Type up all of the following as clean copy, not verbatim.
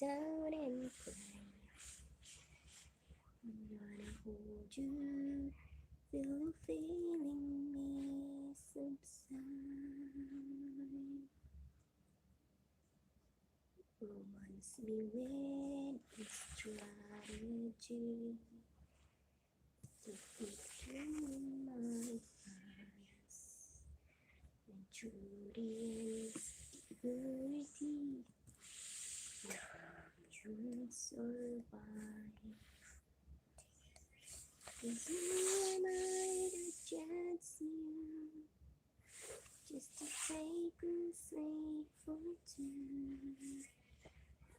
down and cry. I'm gonna hold you till the feeling may subside. Romance me with a strategy to fit through my eyes. And through the insecurity, you survive. Cause you might have chance you just to take us safe for two.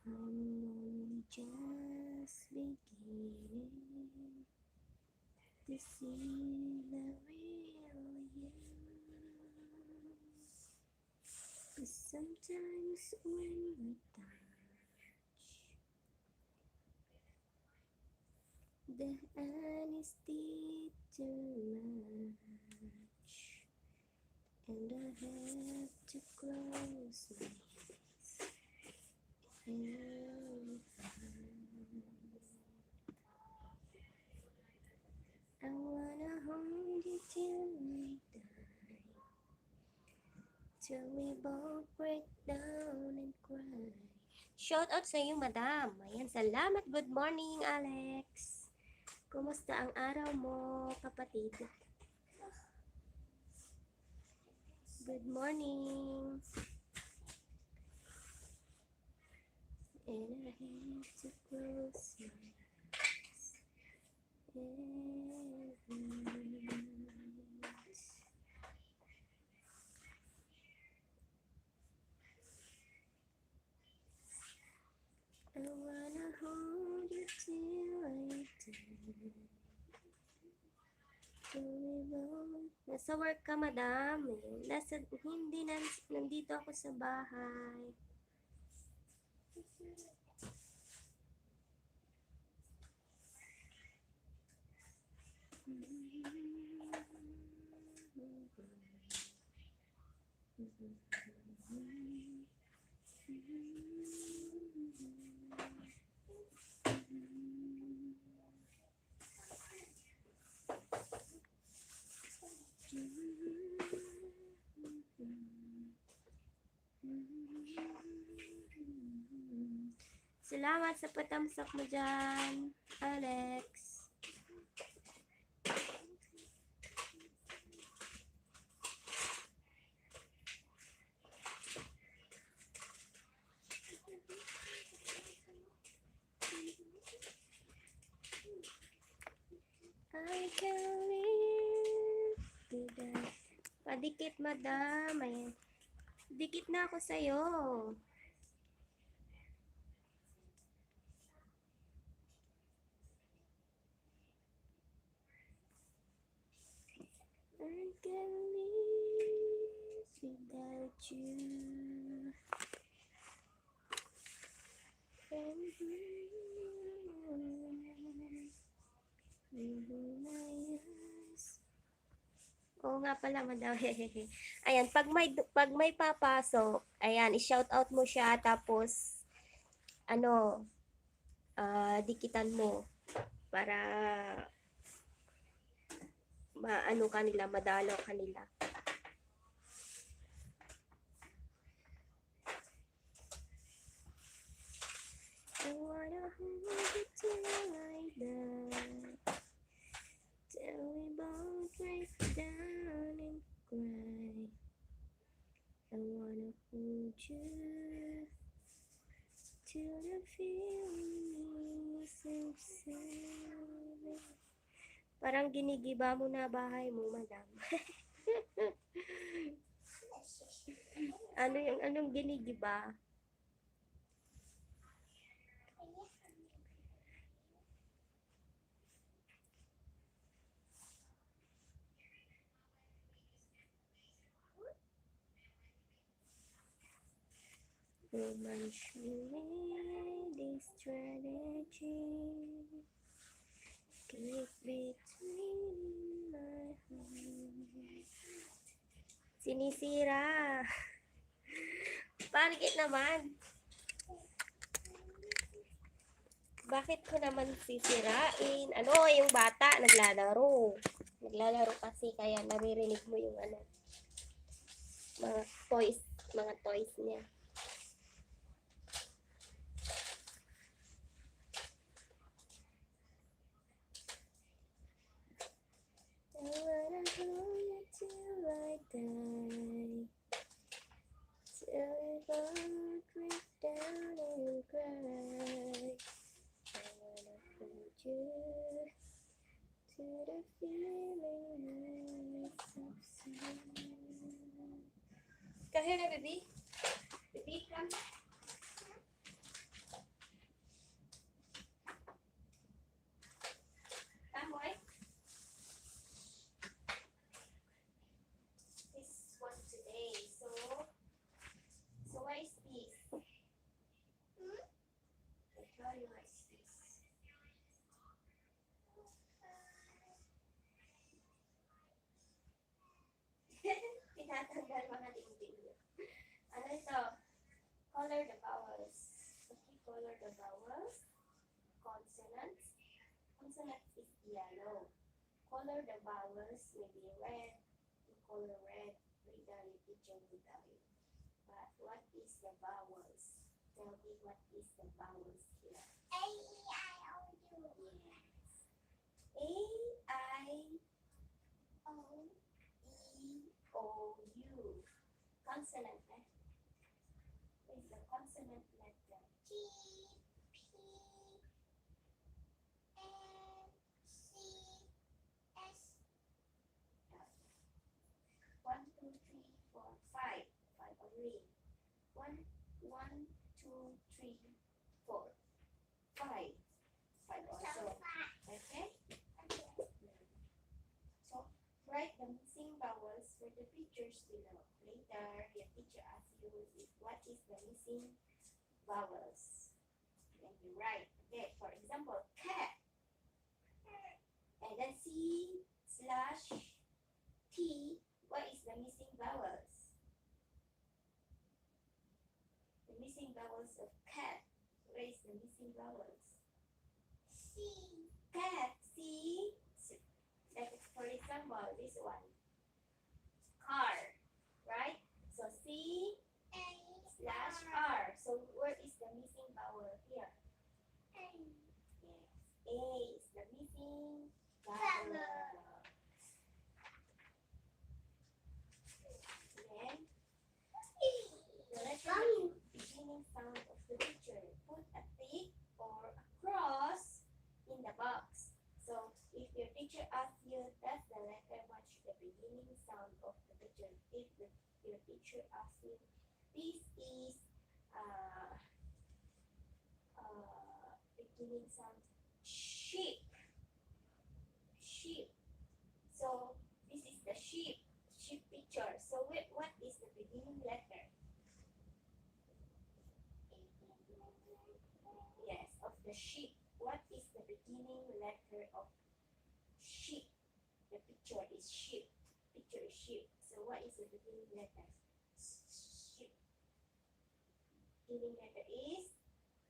I'm only just beginning to see the real you. But sometimes when we touch, the honesty too much, and I have to close my eyes and I wanna hold you till we die, till we both break down and cry. Shout out sa iyo, madam. Ayan, salamat. Good morning, Alex. Kumusta ang araw mo, kapatid? Good morning. And I have to close my eyes every night. I wanna hold you till I die. Nasa work ka, madam. Hindi nandito ako sa bahay. Salamat sa patamsak mo dyan, Alex. I can live without. Padikit, madam. Ayan. Dikit na ako sa'yo. I can live without you. Oo nga pala, madam. Ayan, pag may papasok, ayan, i-shout out mo siya tapos ano, dikitan mo para maano kanila, madalaw kanila. I wanna hold you till I die, till we both break down and cry. I wanna hold you till the feeling subsides. Parang ginigiba mo na bahay mo, madam. Anong ginigiba? Romance with a strategy, click between my hands. Sinisira. Bakit naman? Bakit ko naman sisirain? Ano, yung bata naglalaro. Naglalaro kasi kaya naririnig mo yung ano, mga toys niya. I wanna hold you till I die. Till we both break down and cry. I wanna hold you to the feeling of sun. Come here, baby. Baby, come. Come, boy. This one today. So what is this? I tell you what is this. Tinatanggal mga dingding niyo. Ano ito? Color the vowels. Okay, color the vowels. Consonants. Consonants is yellow. Color the vowels may be red. You color red. Read the teacher will tell you. But what is the vowels? Tell me what is the vowels here. A, E, I, O, U. Yes. A, I, O, E, O, U. Consonant, eh? What is the consonant letter? G, P, N, C, S. 1, 2, 3, 4, 5. 5 only. 1, 1, 2, 3, 4. 5. 5 also. Okay? So, write the missing vowels for the pictures below. Later, your teacher asks you what is the missing vowels. Then you write. Okay, for example, cat. And then C/T. What is the missing vowels? The missing vowels of cat. What is the missing vowels? C. Cat. C. Like for example, this one. Car. Right? So C/R. So where is the missing vowel here? A. Yes. A is the missing vowel. Then the beginning sound of the picture. Put a tick or a cross in the box. So if your teacher asks you, does the letter match the beginning sound of the picture? If your teacher asks you, this is beginning sound sheep. Sheep. So this is the sheep picture. So what is the beginning letter? Yes, of the sheep. What is the beginning letter of sheep? The picture is sheep. Picture is sheep. So what is the beginning letter? Sheep. Beginning letter is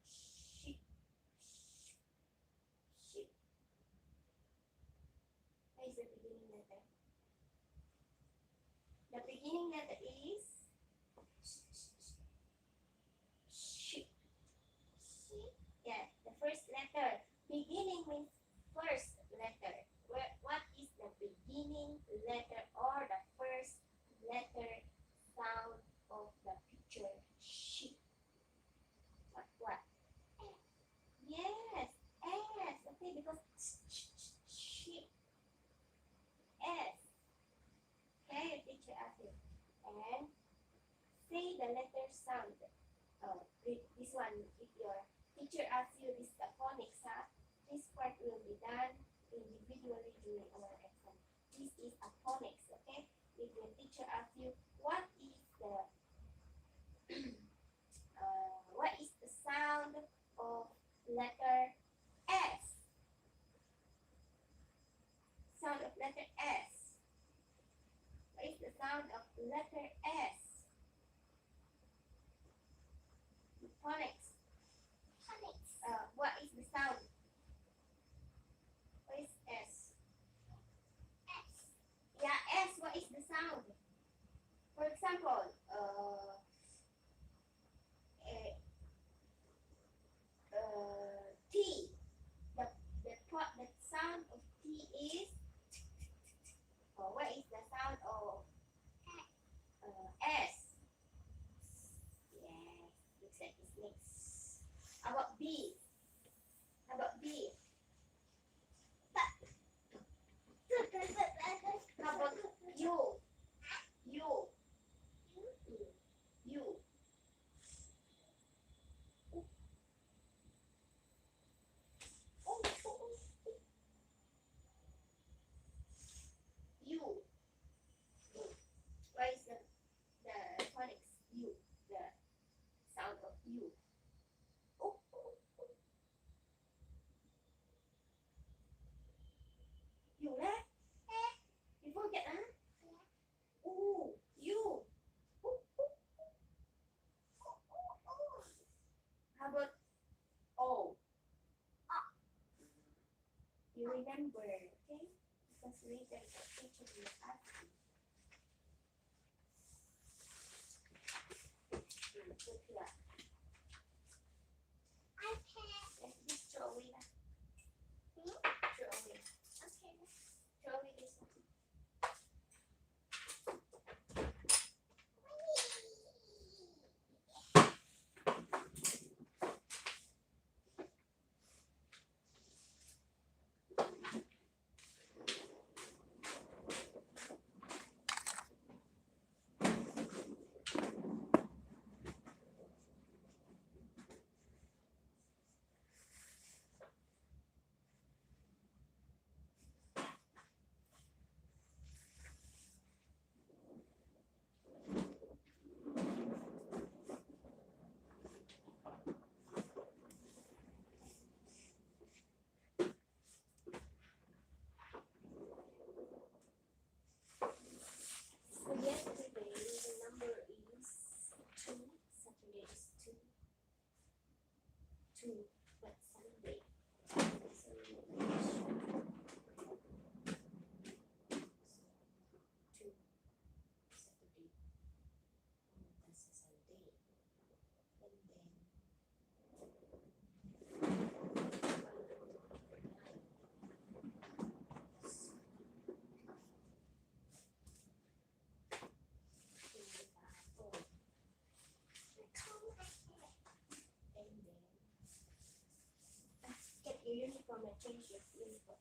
sheep. Sheep. What is the beginning letter? The beginning letter is sheep. Yeah, the first letter. Beginning means first letter. What is the beginning letter or the first letter sound of the picture sheep? What? Yes, S. Okay, because sheep. S. Okay, teacher asks you. And say the letter sound. This one, if your teacher asks you this the phonics, this part will be done individually during our exam. This is a phonics, okay? If your teacher asks you what is the sound of letter S? Sound of letter S. What is the sound of letter S? Phonics. What is the sound remember, okay? Because later the teacher will ask you. Put here. Let's just throw away that. Throw away. Okay. Throw away this one. So yesterday the number is 2. Saturday is 2. 2. But Sunday. So two Saturday. That's a Sunday. And then get your uniform and change your uniform.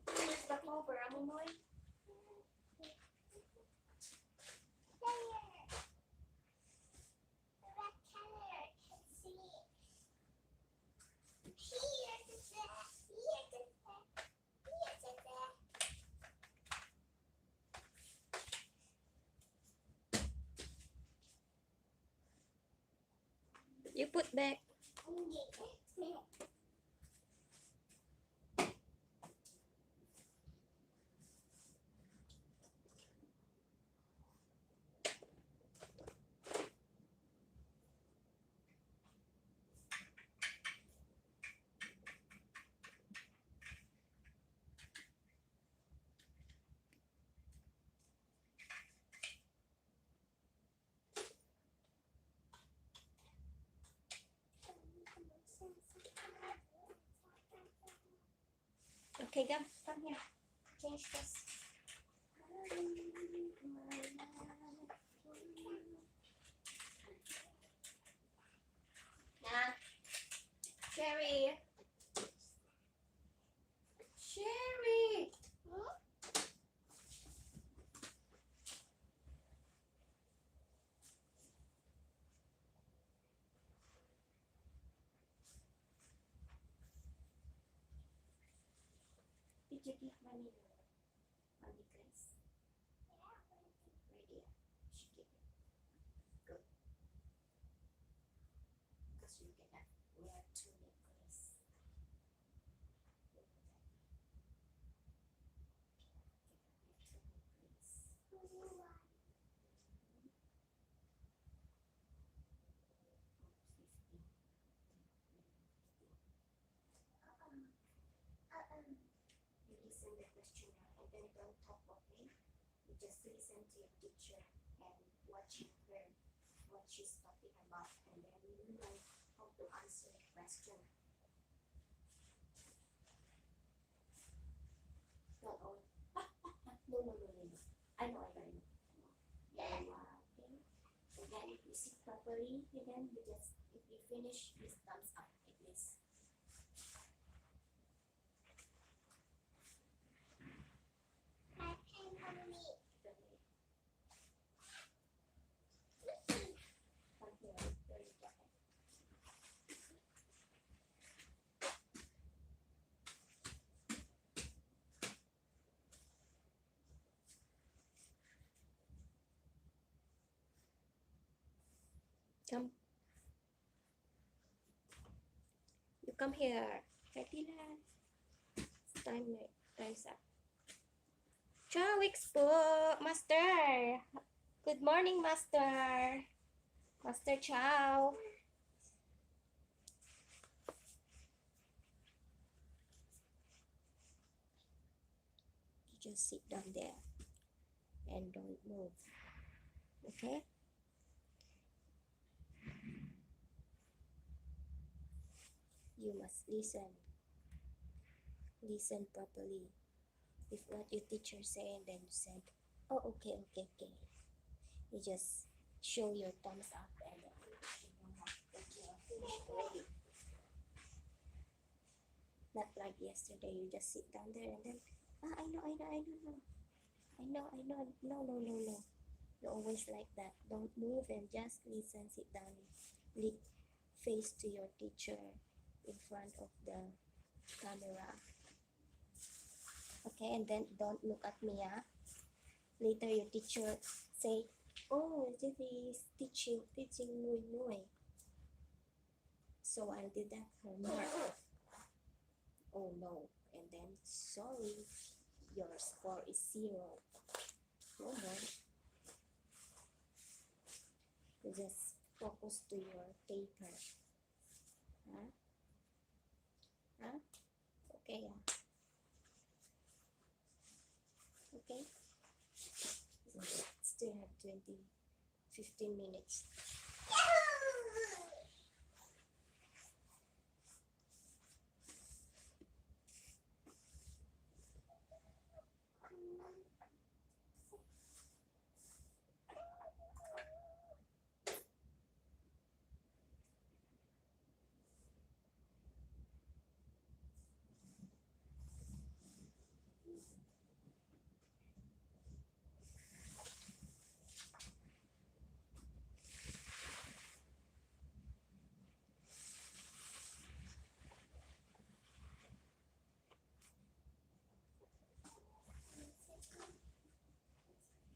Where's the cover, Amoy? You put back. Okay, come here. Change this. Nah. Cherry. Cherry. Did you give money to Mommy Grace? Right here. She gave it. Good. answering the questionnaire, and then don't talk talking. You just listen to your teacher and watching her, what she's talking about, and then you know how to answer the question. Not all. No, no, no, no, no. I know, I know, I know. Yeah, okay. And then if you sit properly, and then you just, if you finish, you thumbs up like this. Come. You come here. Katila. It's time, time's up. Ciao, Expo. Master. Good morning, Master. Master Chow. You just sit down there and don't move. Okay? You must listen. Listen properly. If what your teacher say and then you said, oh, okay, okay, okay. You just show your thumbs up and then you know that you are finished already. Not like yesterday, you just sit down there and then, I know. No. No. You always like that. Don't move and just listen, sit down, face to your teacher in front of the camera. Okay, and then don't look at me, ah. Later your teacher say, oh, this is teaching Nui. So I'll deduct her mark. Oh no, and then sorry, your score is 0. No. You just focus to your paper. Huh? Okay, yeah. Okay. Still have 15 minutes.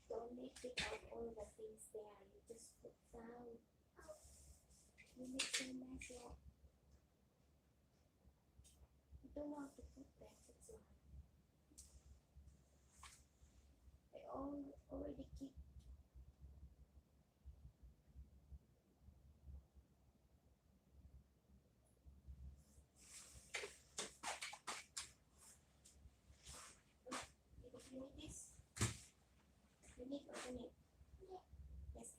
Don't make it out all the things there. You just put down. You make so much. You don't know how to put that. That's why. I already keep. You need this? You need open it? Yes.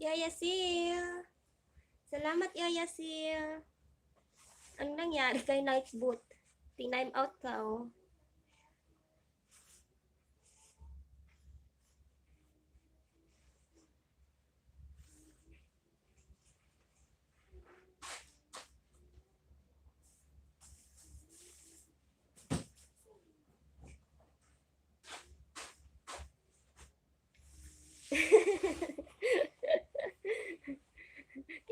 Yaya Sil! Salamat, Yaya Sil! Ang nangyari kay Night Boot? Tinime out ka, oh.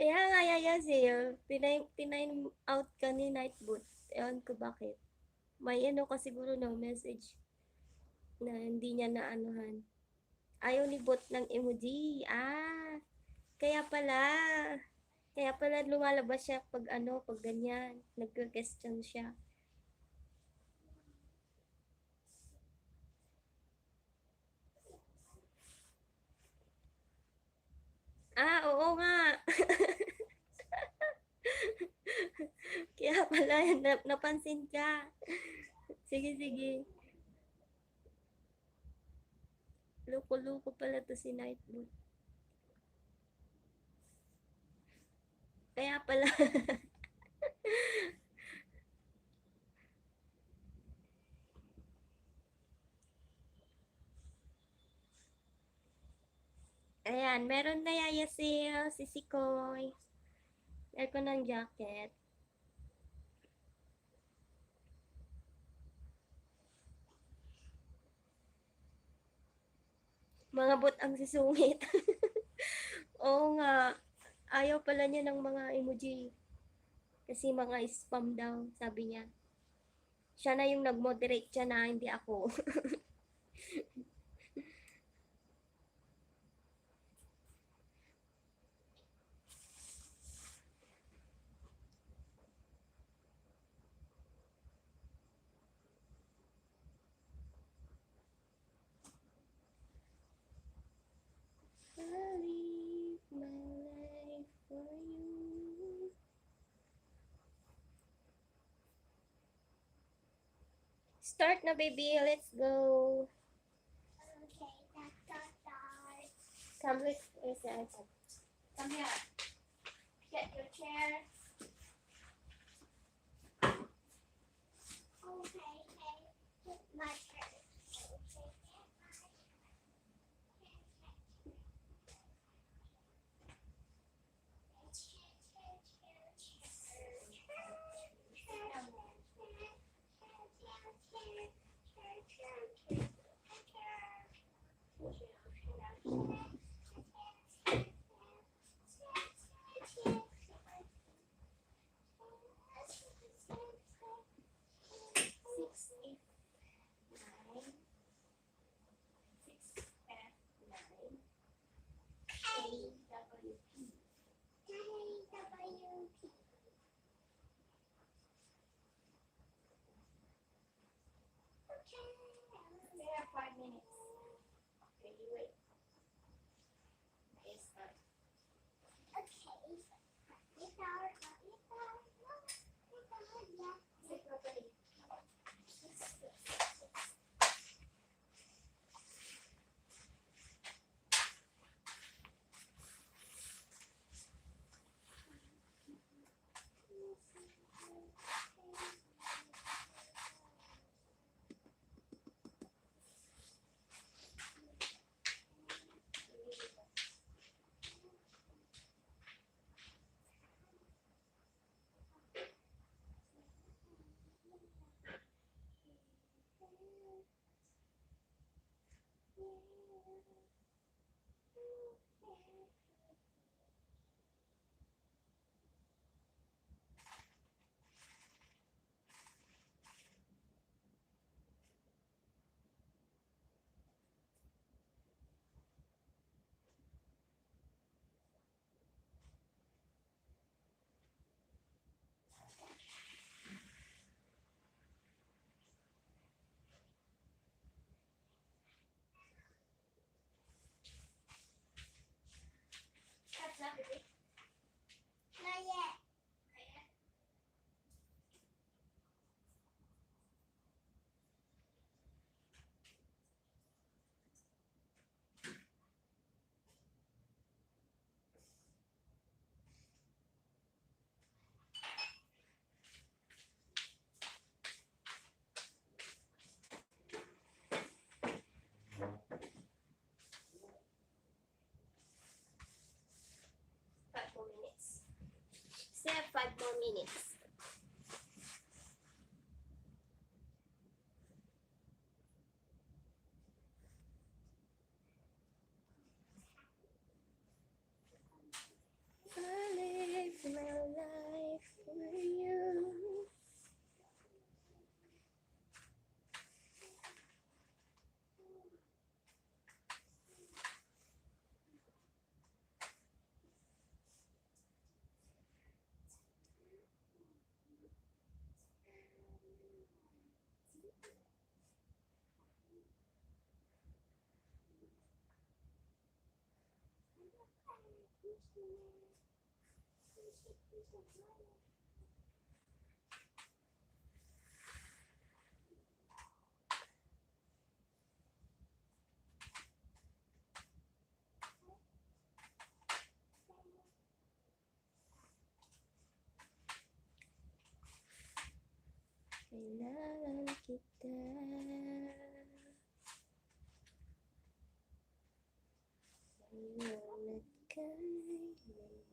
Kaya nga yaya sa'yo, pinay out ka ni Nightbot. Ewan ko bakit. May ano ka siguro no message na hindi niya naanuhan. Ayaw ni bot ng emoji. Ah, kaya pala. Kaya pala lumalabas siya pag ano, pag ganyan. Nagka-question siya. Ah, oo nga. Kaya pala, napansin ka. Sige, sige. Loko-loko pala to si Nightbot. Kaya pala. Ayan, meron na yaya si Sikoy. Air ko ng jacket. Mga bot ang sisungit. Oo nga. Ayaw pala niya ng mga emoji. Kasi mga spam daw, sabi niya. Siya na yung nag-moderate siya na, hindi ako. I live my life for you. Start na baby, let's go. Okay, start. Come with Come here. Get your chair. Okay, my chair. We have 5 minutes. Okay, you wait. Yes, start. Okay. Sit properly. That's not baby. Not yet. 5 more minutes. Still have 5 more minutes. I Kailangan kita. Ngayon at kailan.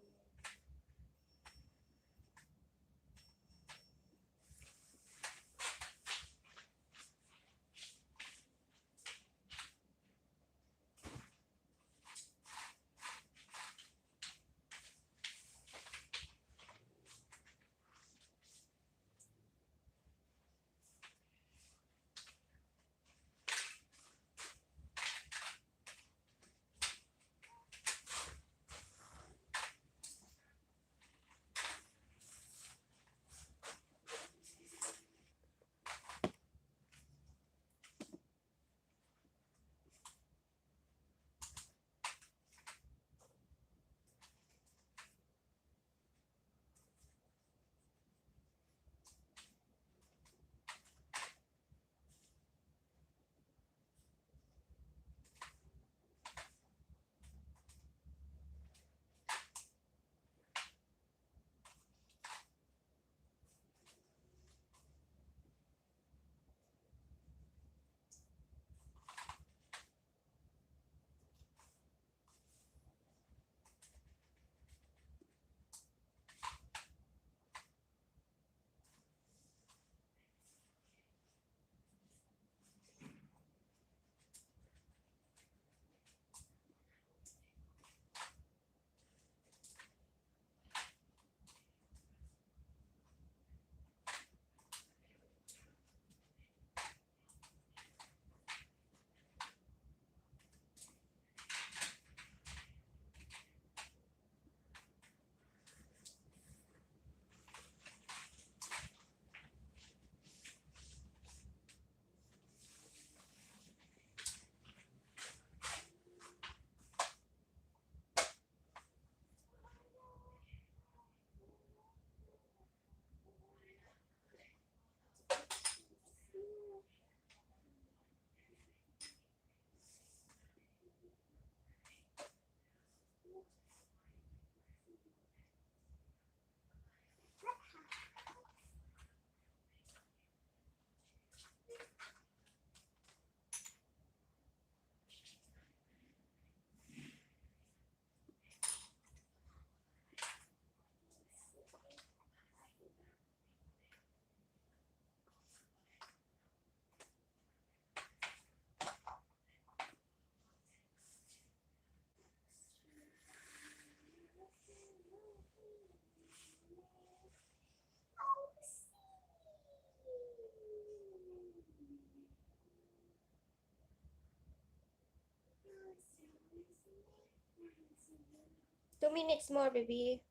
Two minutes more, baby.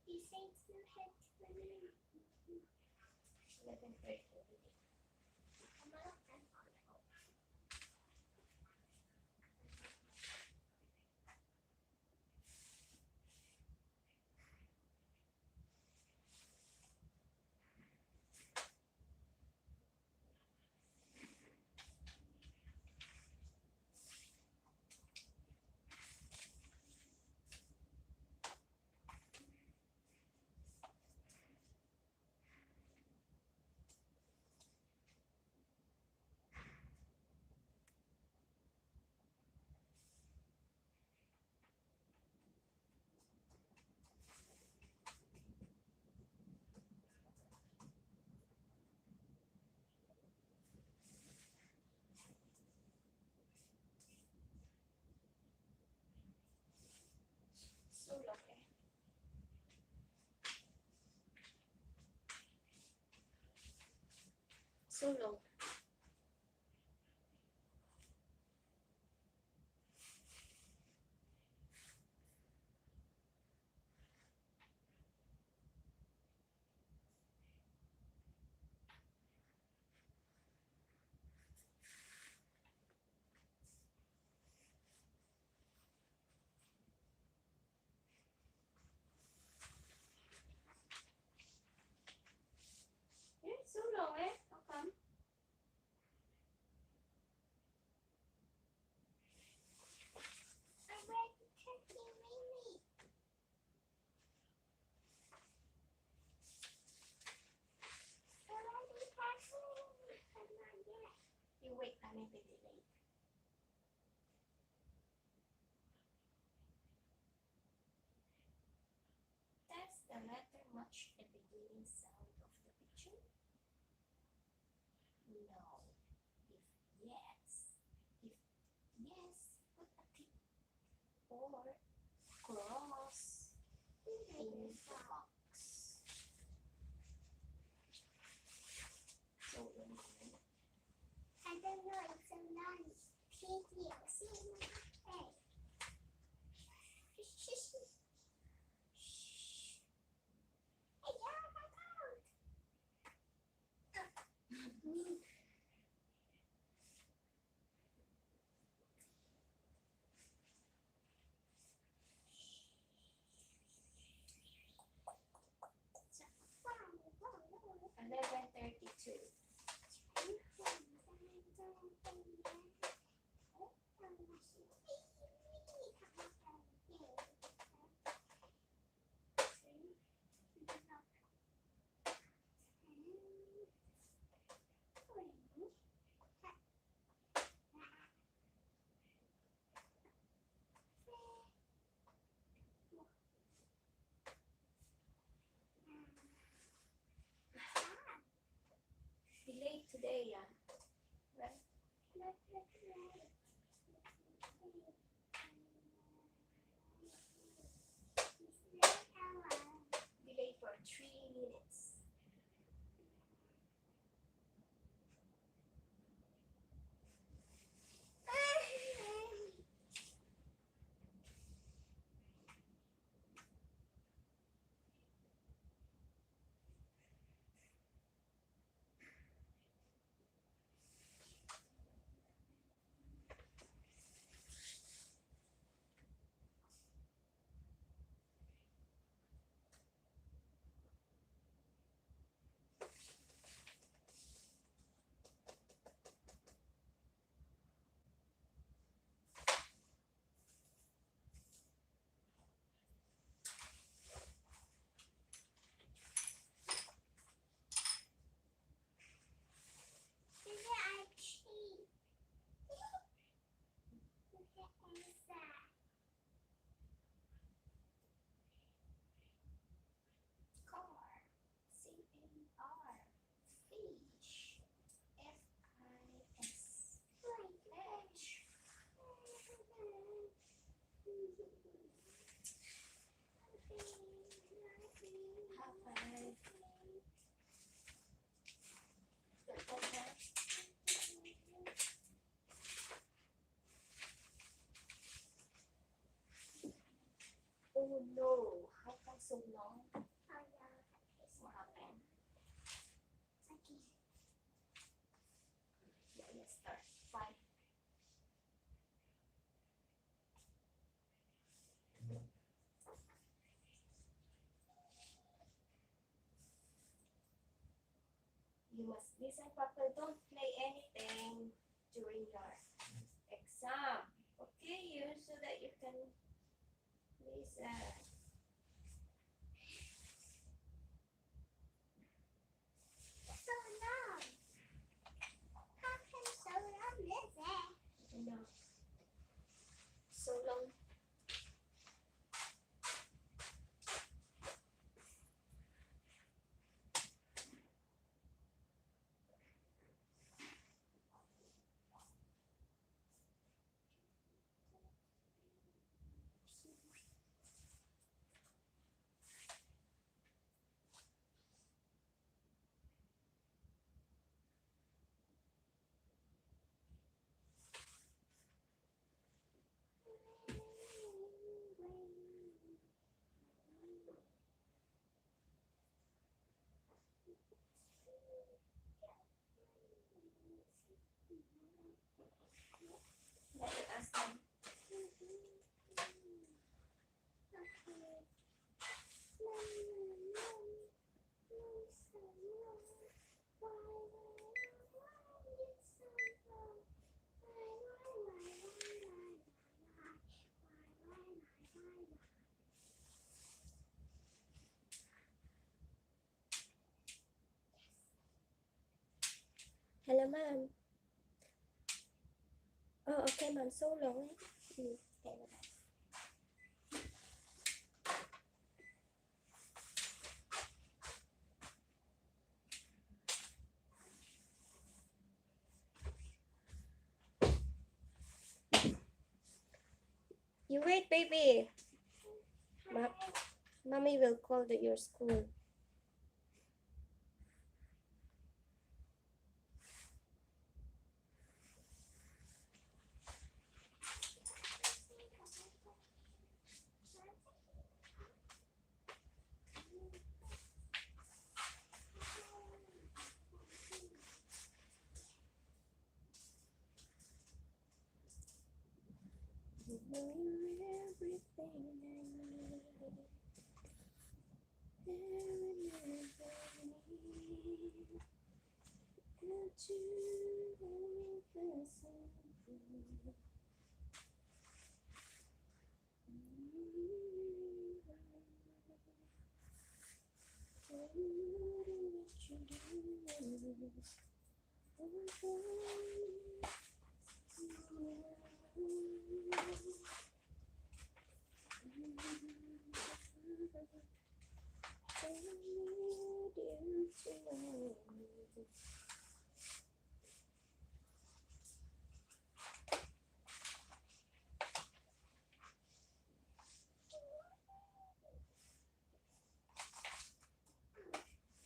You say two heads for me. 11:30. Sulok eh. Sulok. Eh, sulok eh. How come? I read the turkey mainly. You wait, I may be delayed. Does the letter match the beginning sound of the picture? No. If yes, put a tick or cross in the box. So, I don't know if I'm not picky or something. Hey. Eleven 32. Delayed today, yeah. Right? Delayed for 3 minutes. Oh no, how come so long? What happened? Yeah, let's start. 5. You must listen properly. Don't play anything during your exam. Okay, you so that you can listen. So long. How can so long listen? No, so long. Let me ask them. Hello, ma'am. Oh, okay, ma'am. So long. Okay, bye-bye. You wait, baby. Mommy will call your school. You know you're everything I need.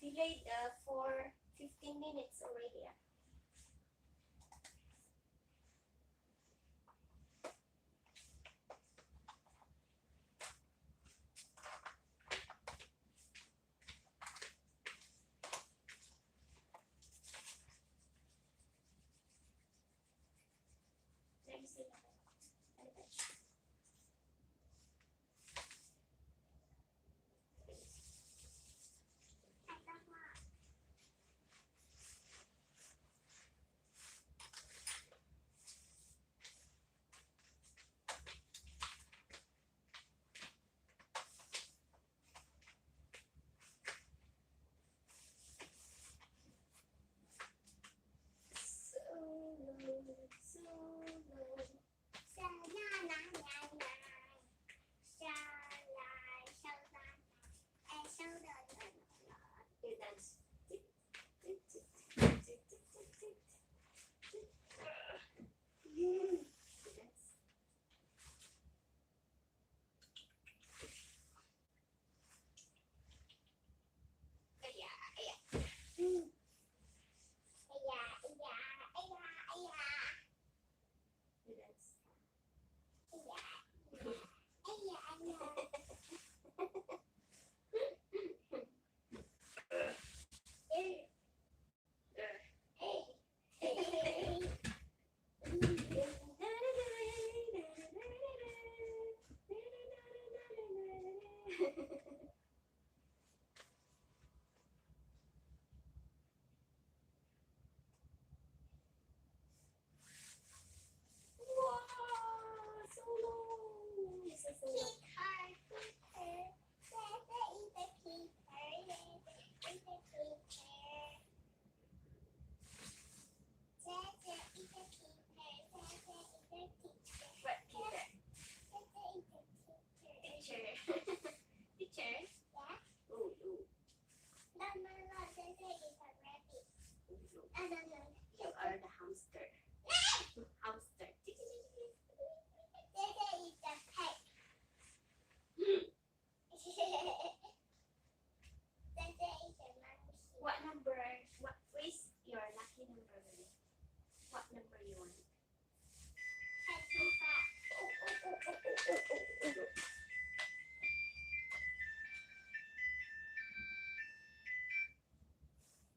Delayed for 15 minutes already. Let me see. So low, so low. Wow, so long. This is so long. What keeper? Teacher. Teacher? Ooh, ooh. You are the hamster. Hamster. What number? What is your lucky number? What number you want?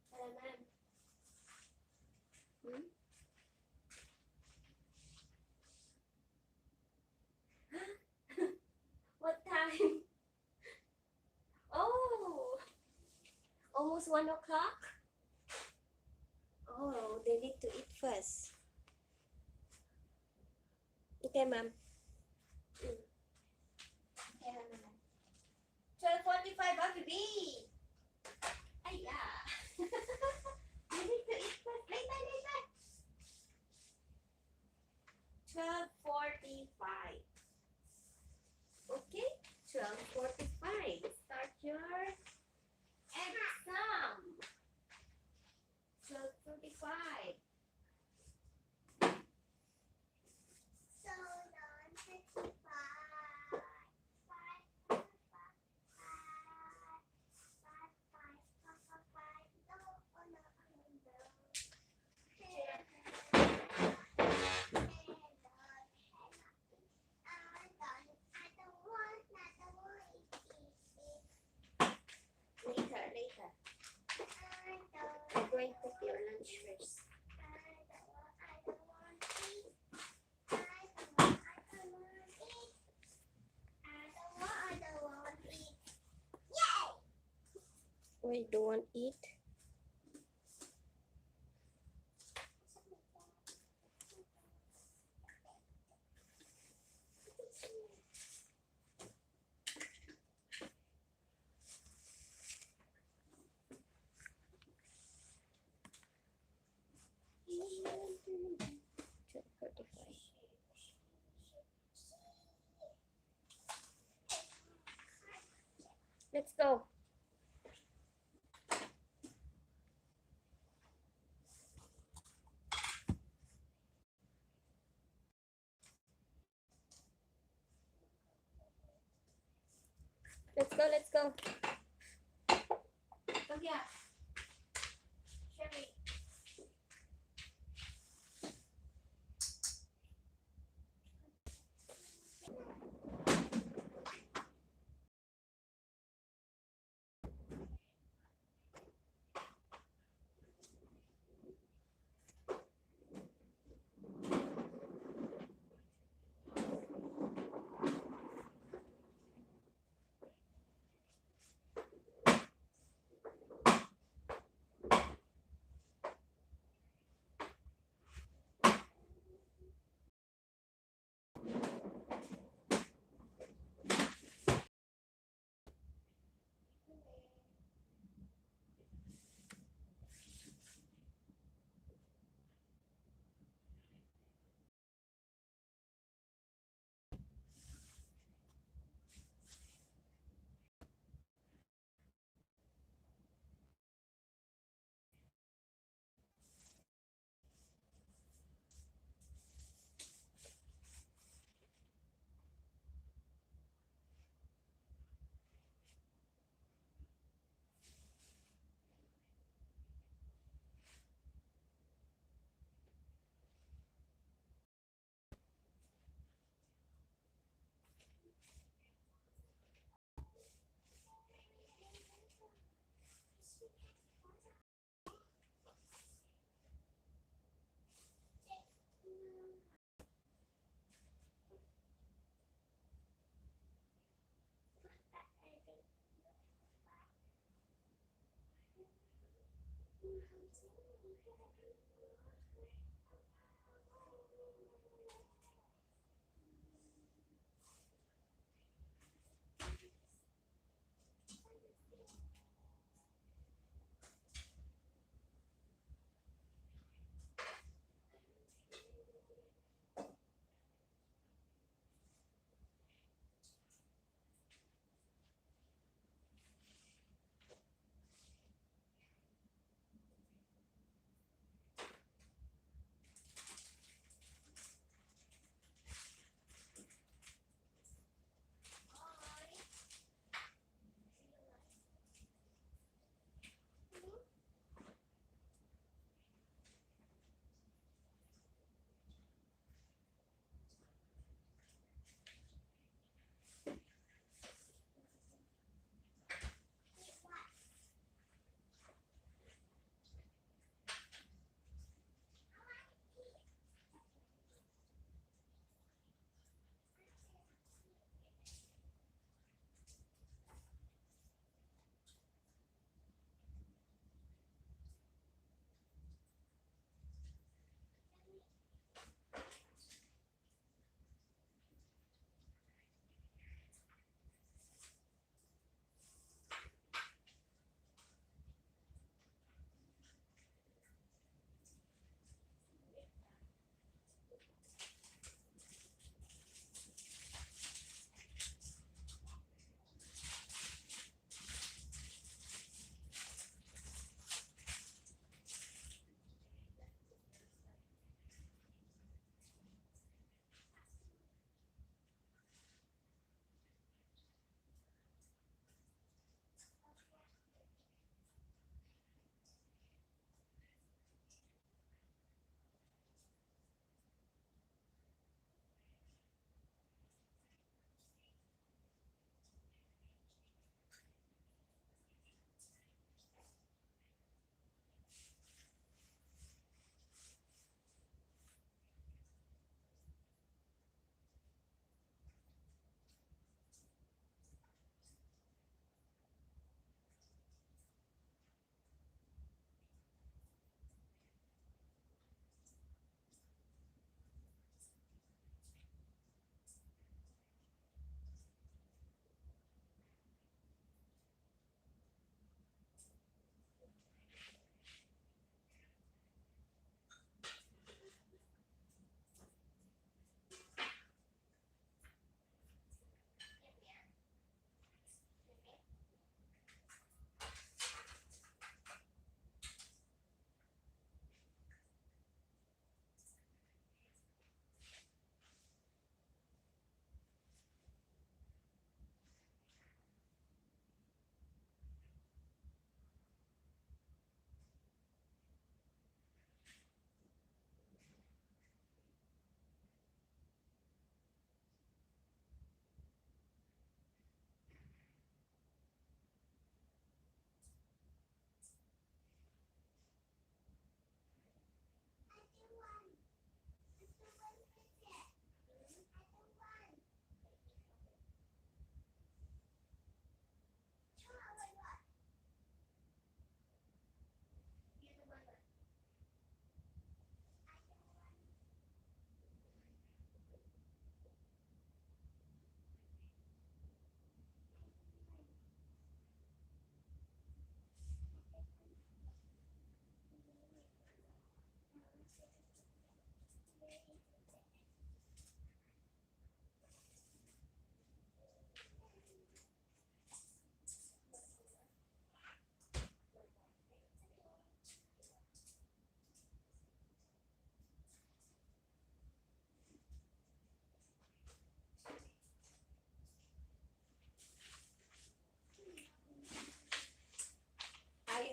Salaman. Hmm? What time? Oh, almost 1 o'clock. Oh, they need to eat first. Okay, ma'am. Okay, ma'am. 12:45, baby. Ay, yeah. You need to eat first. Later, later. 12:45. Okay, 12:45. Start your exam. 12:45. Later, later. I'm going to take your lunch first. Why don't want eat? Let's go. Let's go, let's go. Come here. Sherry.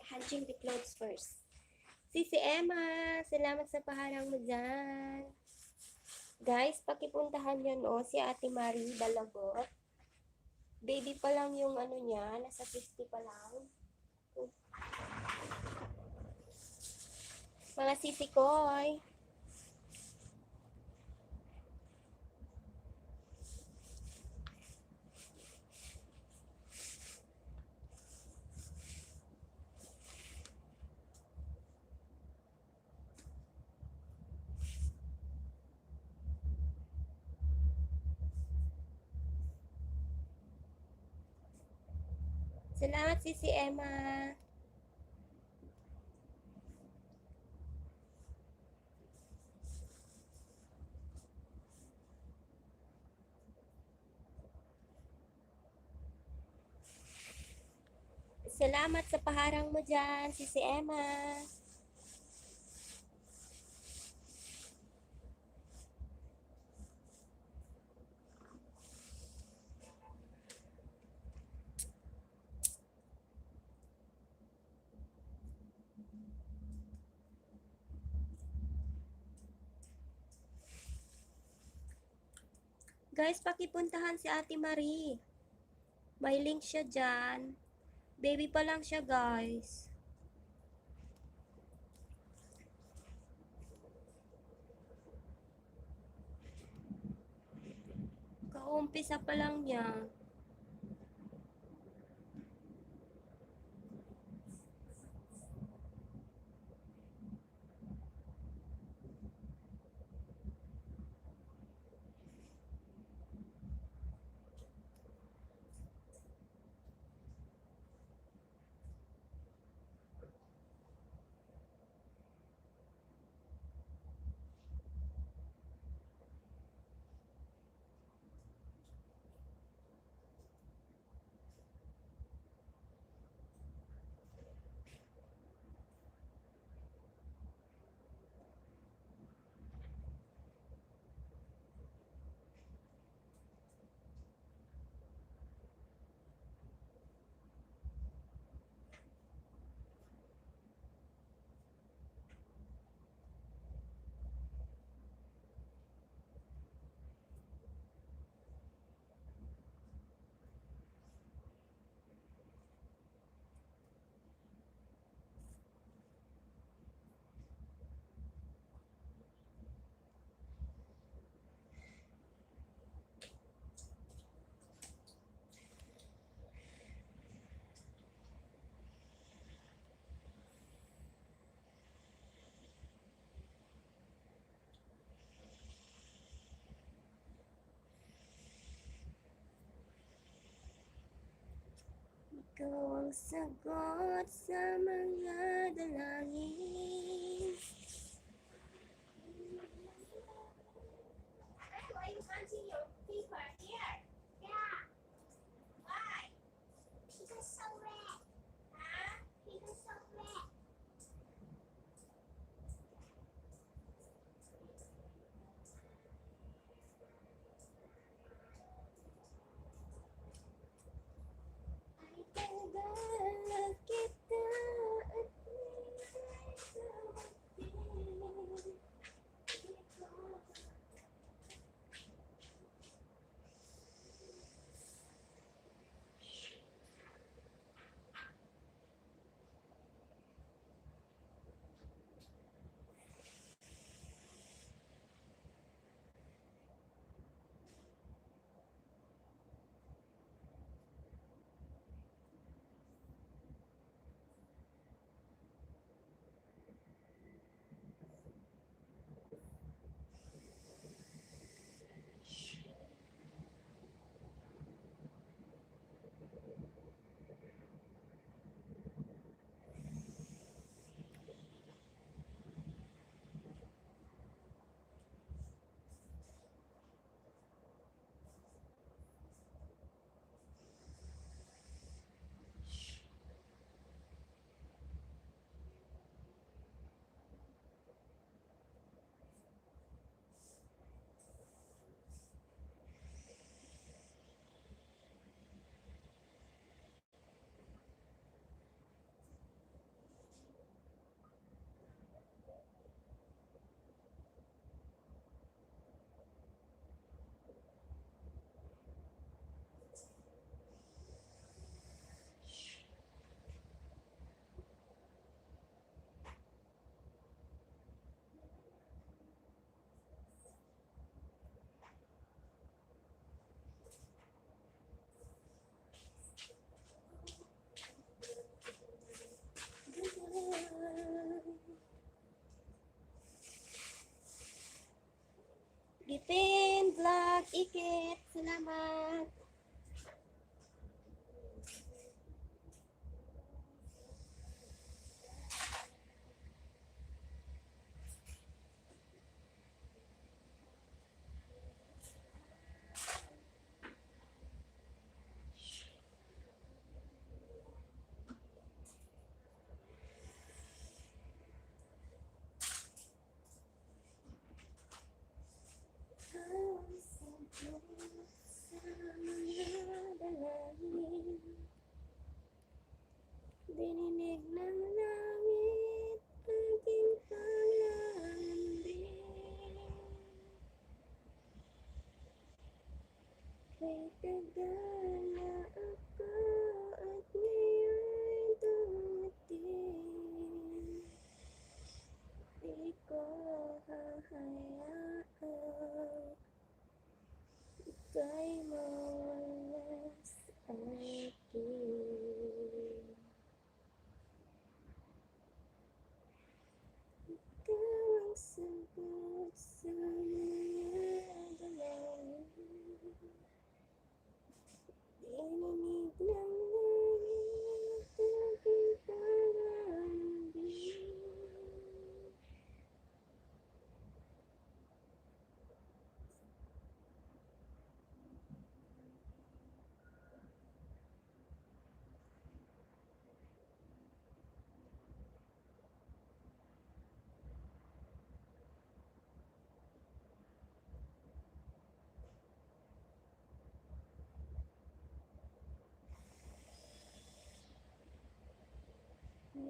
Hunching the clothes first. Si Emma, salamat sa paharang mo dyan. Guys, pakipuntahan nyo no, si Ate Marie Dalagot. Baby pa lang yung ano niya, nasa 50 pa lang. Mga sisikoy. Salamat, Sisi Emma. Salamat sa paharang mo dyan, Sisi Emma. Guys, pakipuntahan si Ate Marie. May link siya dyan. Baby pa lang siya, guys. Kaumpisa pa lang niya. Ikaw ang sagot sa mga dalangin. Why are you punching your paper here? Yeah. Why? Because so red. Huh? Because so red. Ay, tagal kita at Lipin, vlog, ikit. Salamat.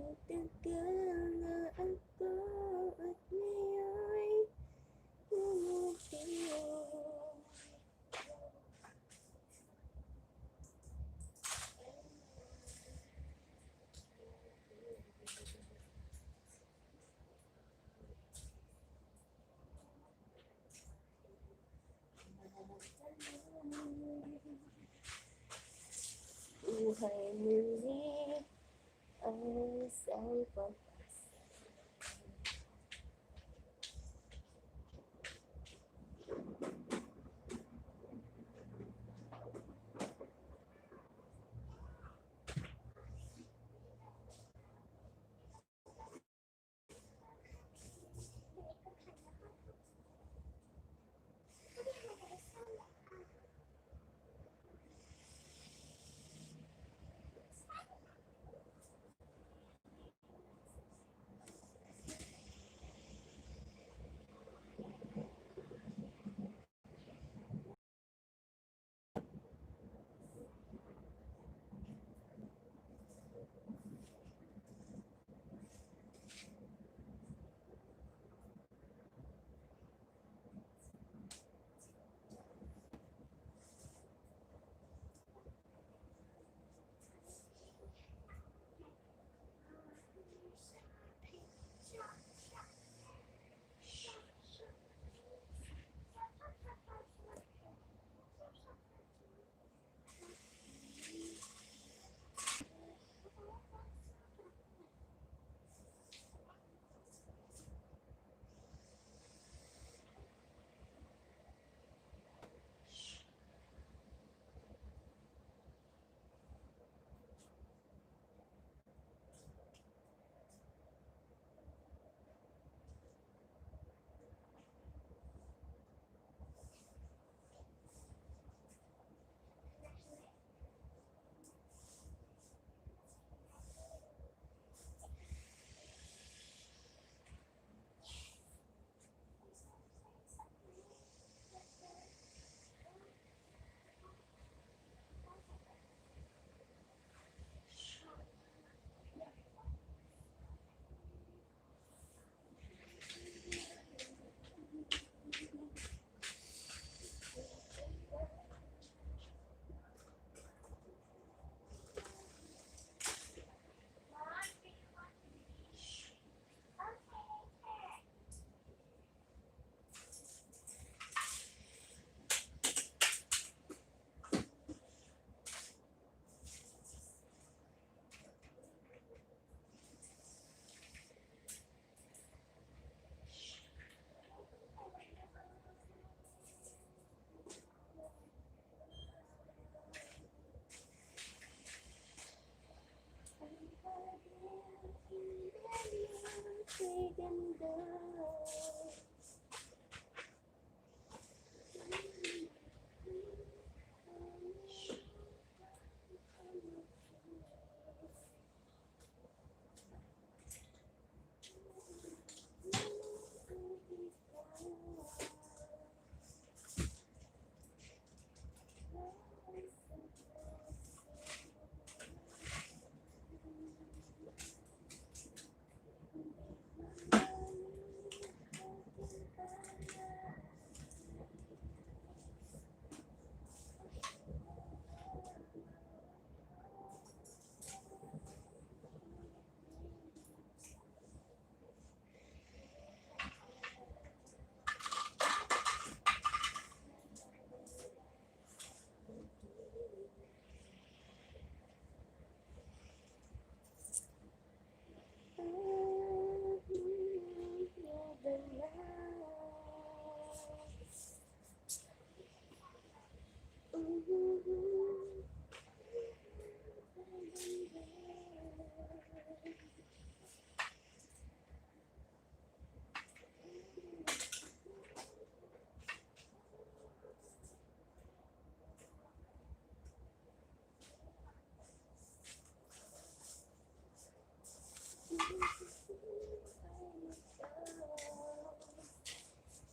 Matagal na ako at ngayon bumutiw. Buhay muli ang isang pag-asa.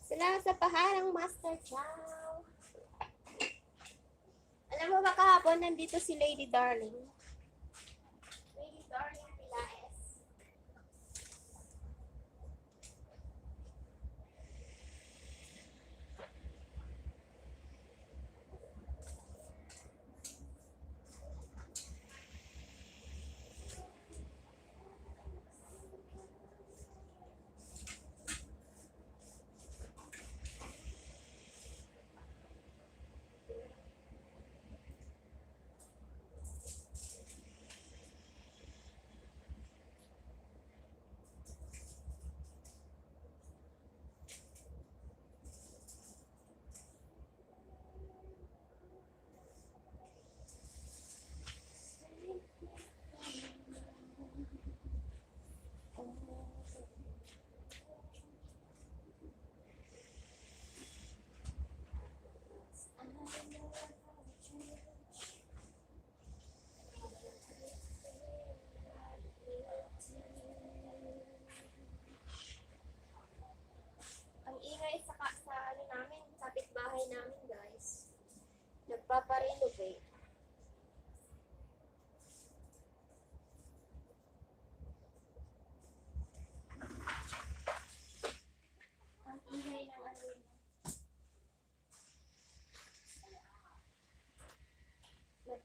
Salamat sa paharang, Master Chow. Alam mo ba kahapon nandito si Lady Darling? Lady Darling Pilaes.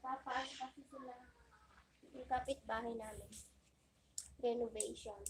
Nagpapasok kasi sila. Yung kapitbahay namin. Renovation.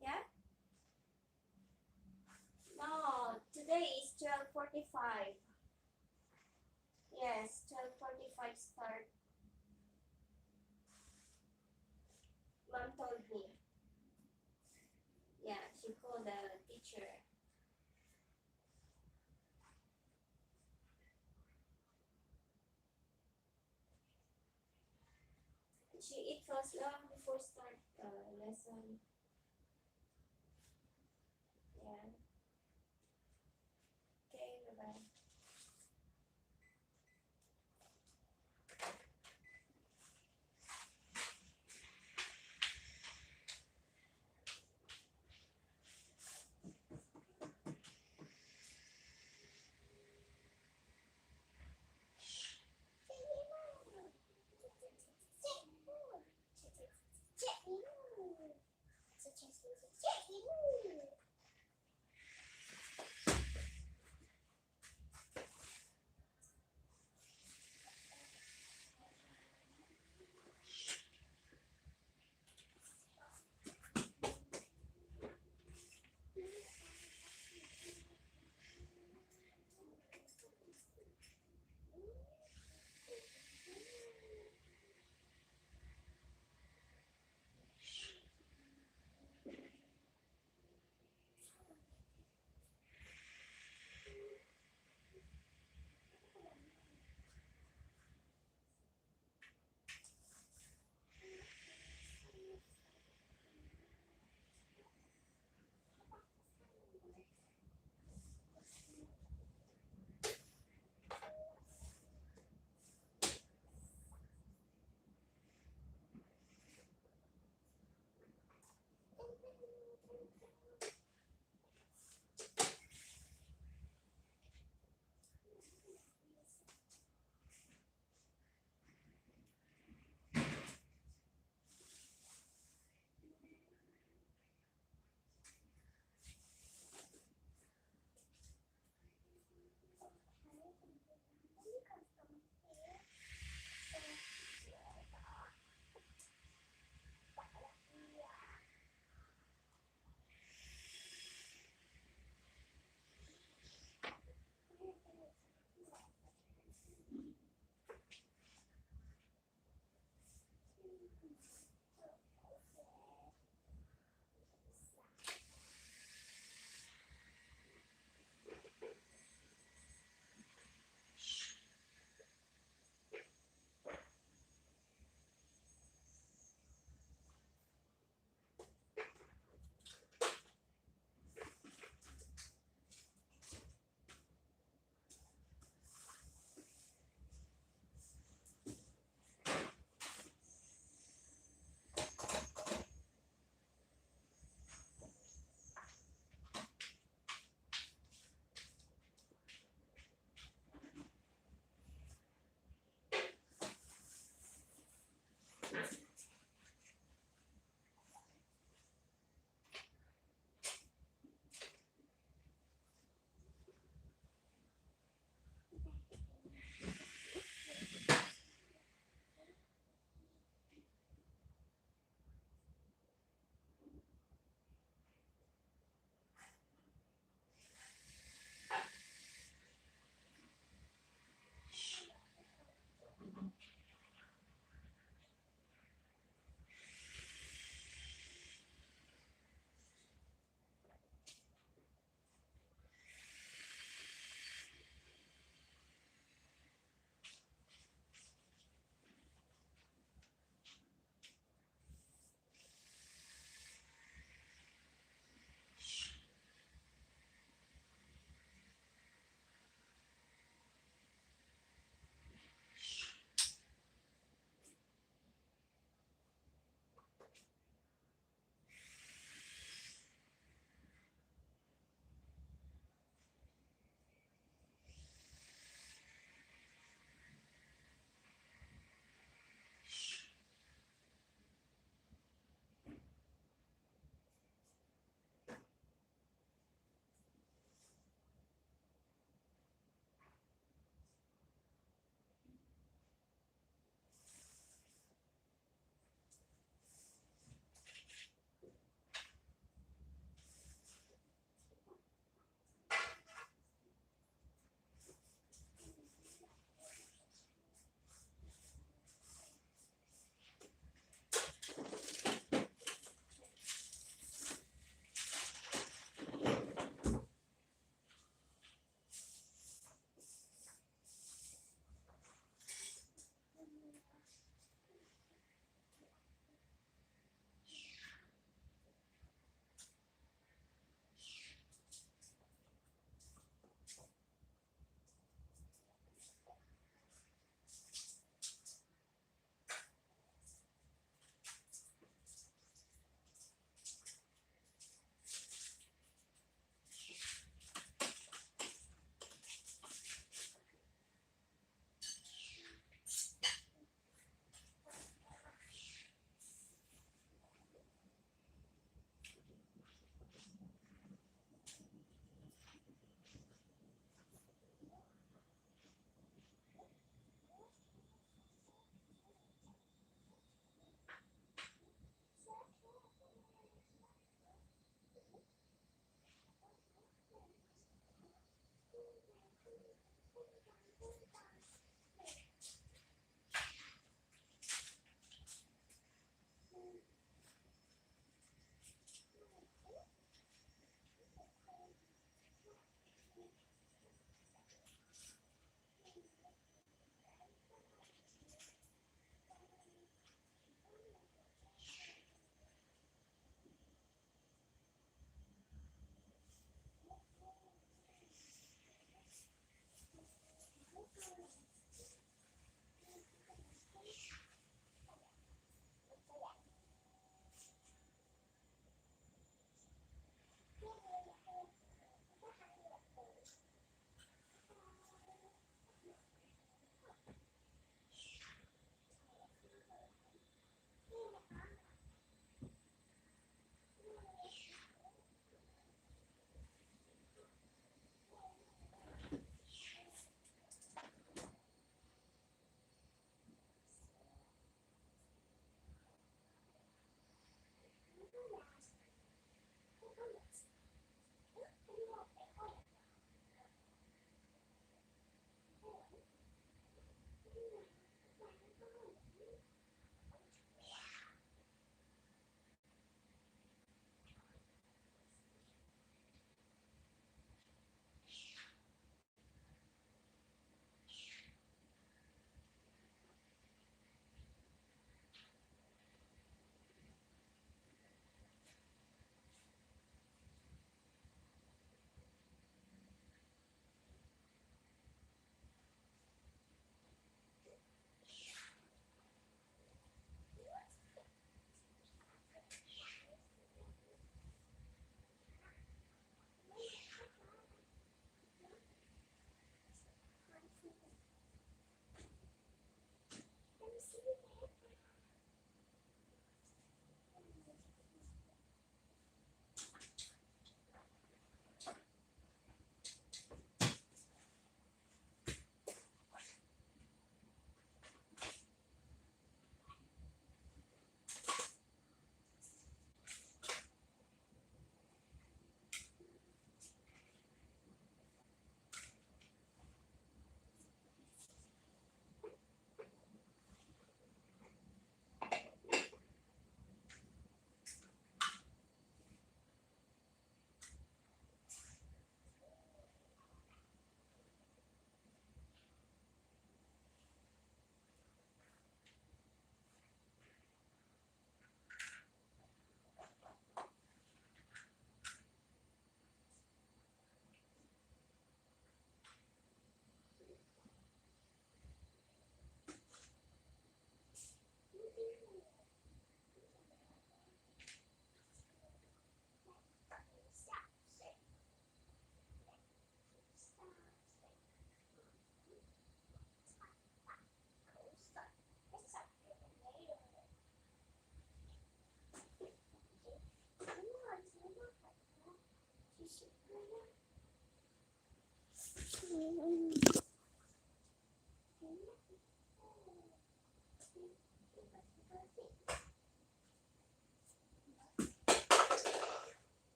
Yeah? No, today is 12:45. Yes, 12:45 start. Mom told me. Yeah, she called the teacher. She eat first long before start lesson. Yeah. Okay, bye-bye.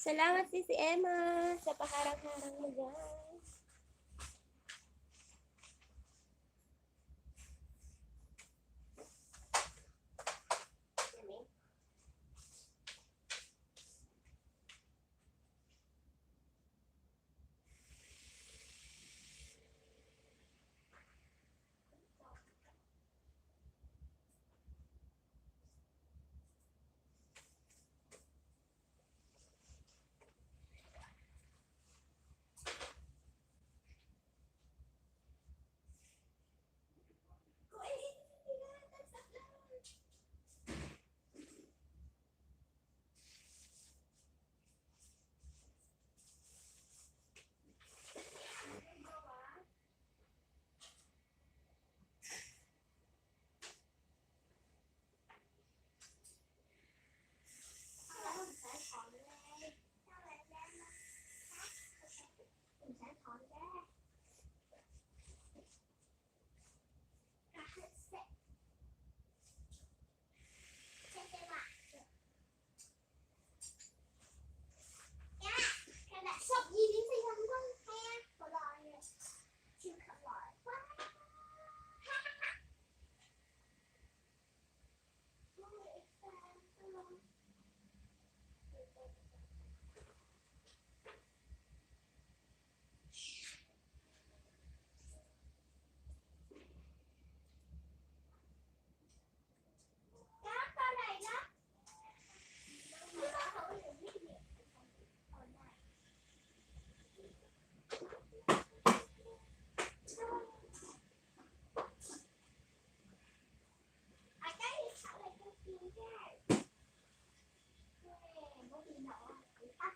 Salamat si Emma sa paharang-harang mo dyan.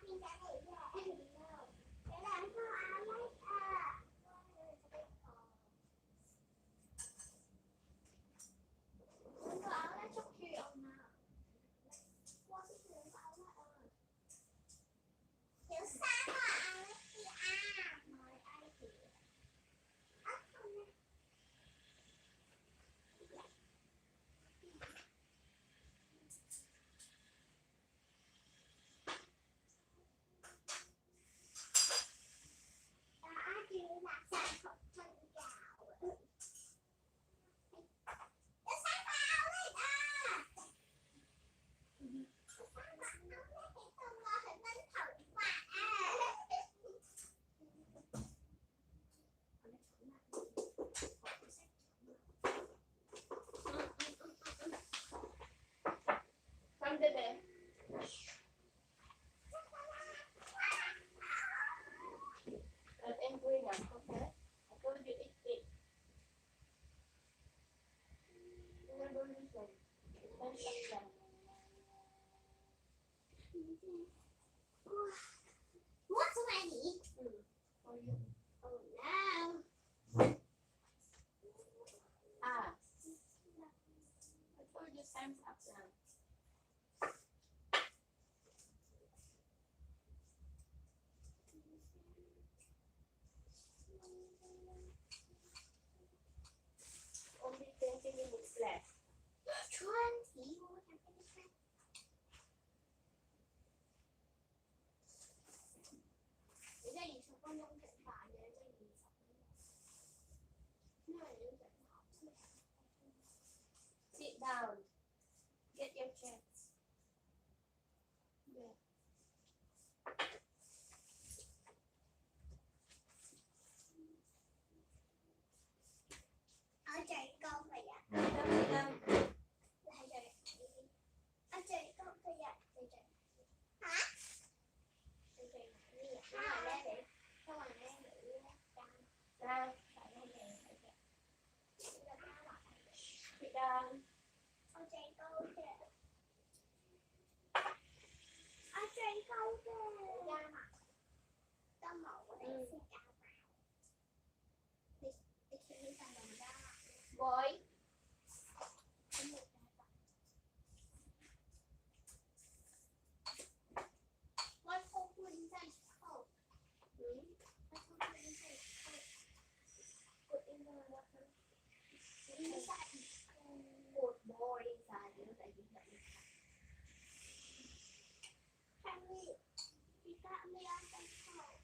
pin đã để ra để làm cho ai lấy Đừng có áo lá chút chiều nào qua cái chuyện của áo lá hiểu sao mà áo lá chị mời ai chị đã chị là sản phẩm thân gạo để sáng áo lấy Come to bed. Em vui nhỉ, không thế? I told you it's big. Remember this one. It's very What's ready? For you. Oh no. I told you time's up now. Only 20 minutes left. 20 more minutes. Để cho gì con không thể phải để cho gì Sit down. Get your chance. Yeah. Ở chạy con phải ạ. Ở chạy con phải ạ. Hả? Sao mà để sao mà để ra phải không để Sit down. Ở chạy con kìa. Ở chạy con kìa. Ra mặt. Tao màu của em sẽ cao vào. Đi chơi sang đồng ra. Boy. What put inside coat? What put inside coat? Put in the water. Inside. Put more inside. Family. You got me on the coat.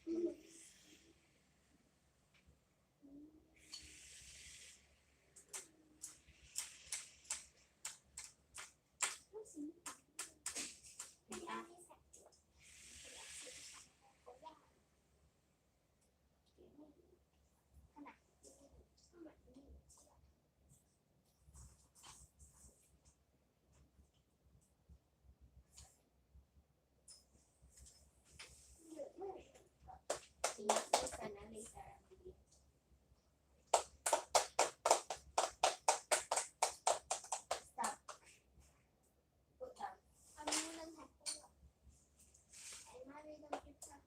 Stop. Put down. Anh lên hạt em nói đi đâu chứ sao?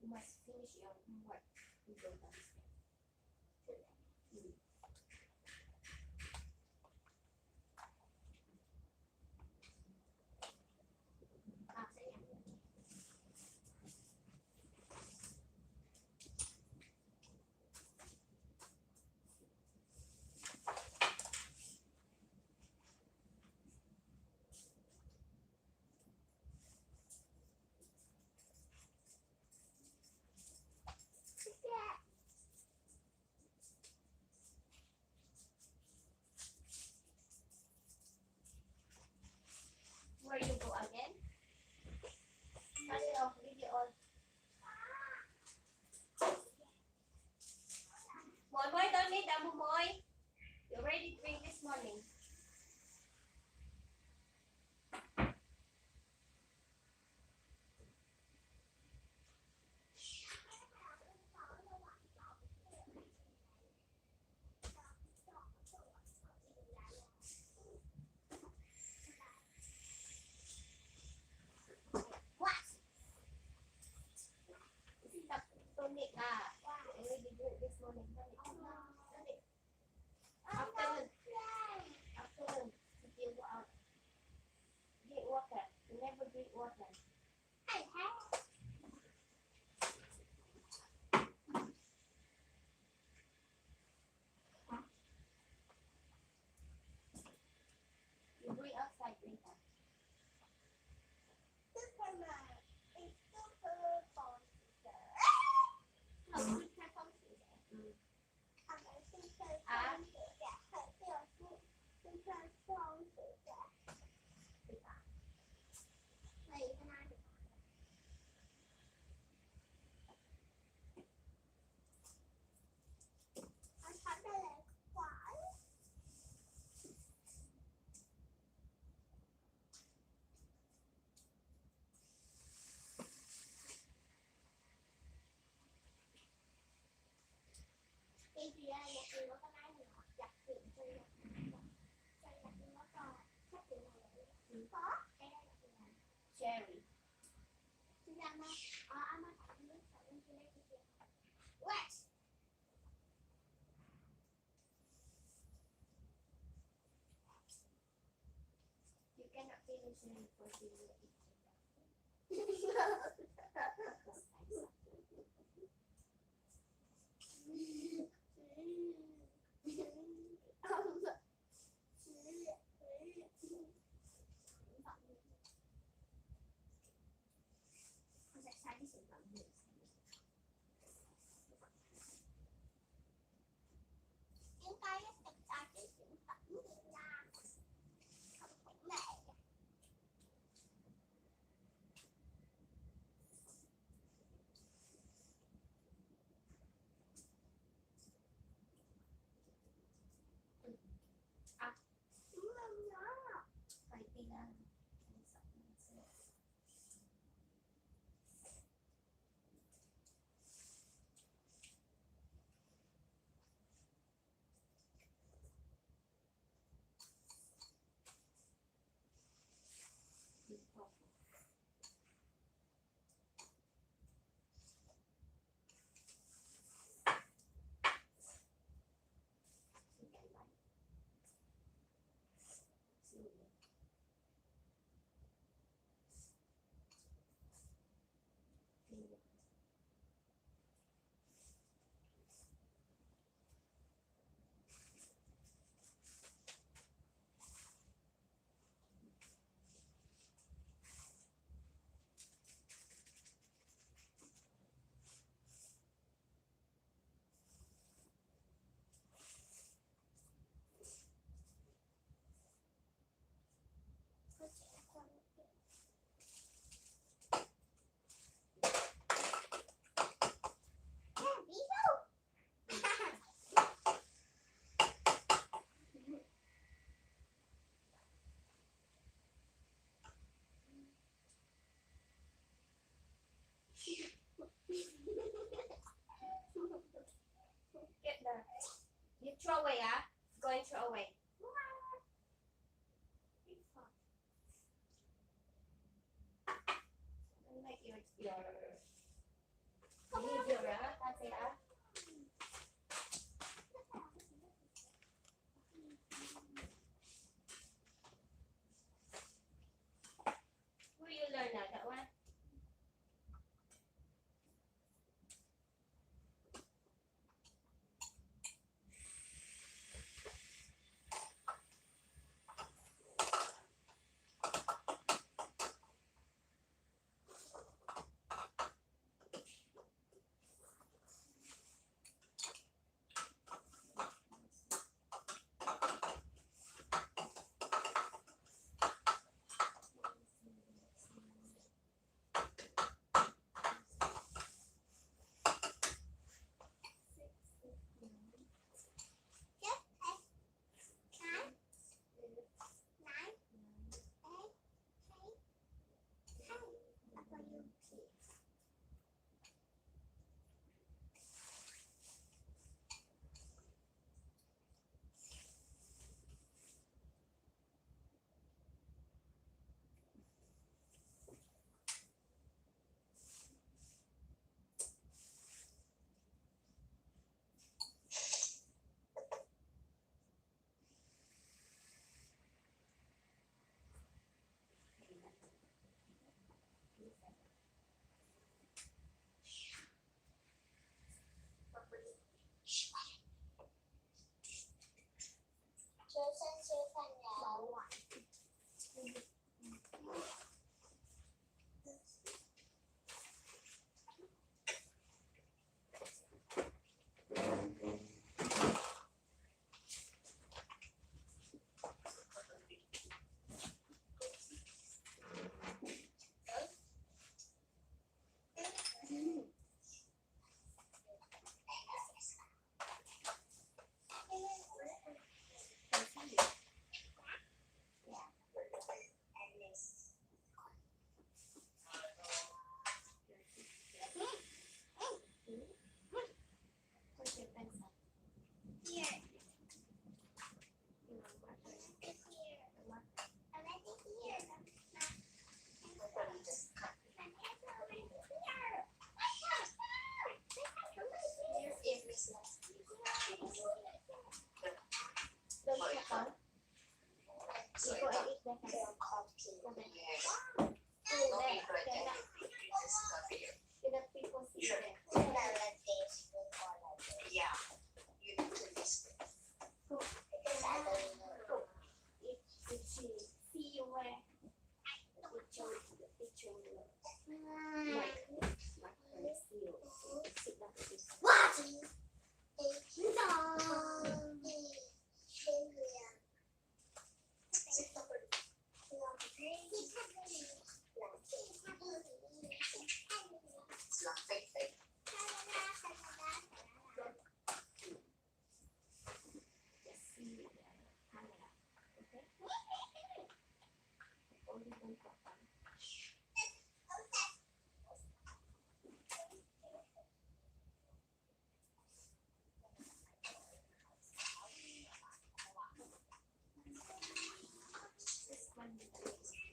You must finish your homework. You don't understand. Where you go again? Turn it off, leave it on. Boy, don't need that, boy. You already drink this morning. water. I have. You bring outside later. Superman. It's super phone sister. Không, super phone sister. Super phone sister. Super phone sister. Này, cái này. Anh thấy đây là quả. Cái gì đây? Một người nó có nói gì họ chặt chuyện cho nó còn chắc chuyện này có cái đây là gì này? Cherry. Chị ra mà ăn mà thằng nước thằng lên trên đây kìa. What? You cannot finish it before you eat it. Những cái thực ra cái sản phẩm hiện ra không phải lệ. Đúng không đó? Phải đi là get the you throw away, going throw away. Like your where you learn that one? Girl copy. Yes. Từ Có đây, bị rồi cái chạy này, được disappear. cái này people see Sure. này. Yeah, you need to listen. Because I don't know. It see you where it shows the picture. Like see you. Sit down. What? It's like fake. Just see the camera. Okay? Only one button. This one is the next thing.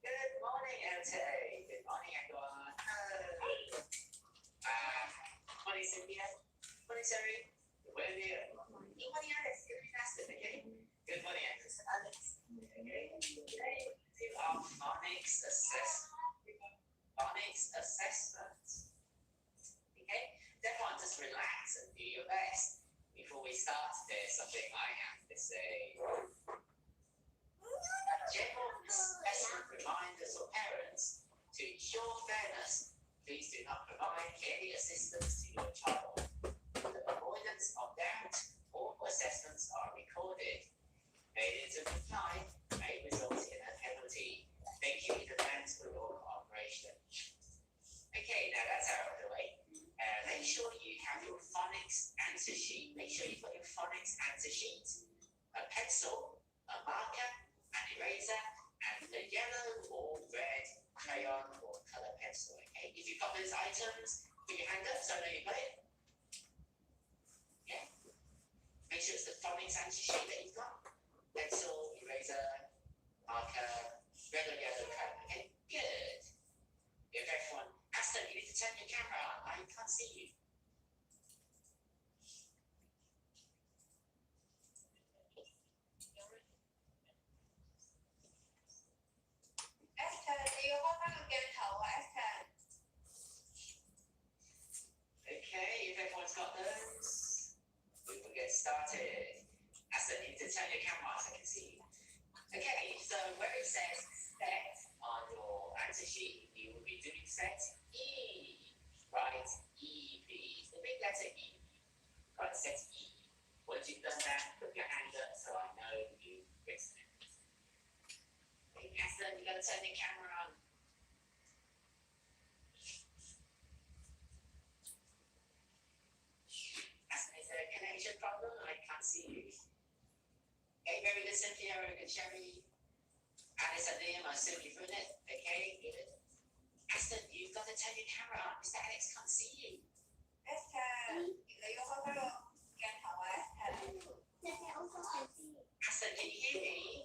Good morning, LTA. Good morning, everyone. Morning, Cynthia. Morning, Sherry. Good morning, Good morning, Alex. Good morning, Aston. Okay. Good morning, Alex. Okay. Today we do our phonics assessment. Okay. Everyone, just relax and do your best. Before we start, there's something I have to say. General assessment reminders for parents to ensure fairness. Please do not provide any assistance to your child. The avoidance of doubt, all assessments are recorded. Failure to comply may result in a penalty. Thank you in advance for your cooperation. Okay, now that's out of the way. Make sure you have your phonics answer sheet. Make sure you've got your phonics answer sheet, a pencil, a marker, an eraser, and a yellow or red crayon or color pencil. Okay, if you've got those items, put your hand up so I know you got it. Yeah. Make sure it's the phonics answer sheet that you've got. Pencil, eraser, marker, red or yellow crayon. Okay, good. If everyone, Aston, you need to turn your camera on. I can't see you. Esther, do you want to get Esther? Okay, if everyone's got those, we will get started. Aston, you need to turn your camera on so I can see you. Okay, so where it says set on your answer sheet, you will be doing set E, right? E, please. The big letter E. Right, set E. Once you've done that, put your hand up so I know you've written it. Okay, Aston, you got to turn your camera on. Aston, is there a connection problem? I can't see you. Okay, very good, Cynthia, very good, Sherry. Alice, Yes, Liam, I assume you've written it. Okay, good. Aston, you've got to turn your camera up. Mr. Alex can't see you. Esther，你要開開個鏡頭啊，Esther。 Aston, can you hear me?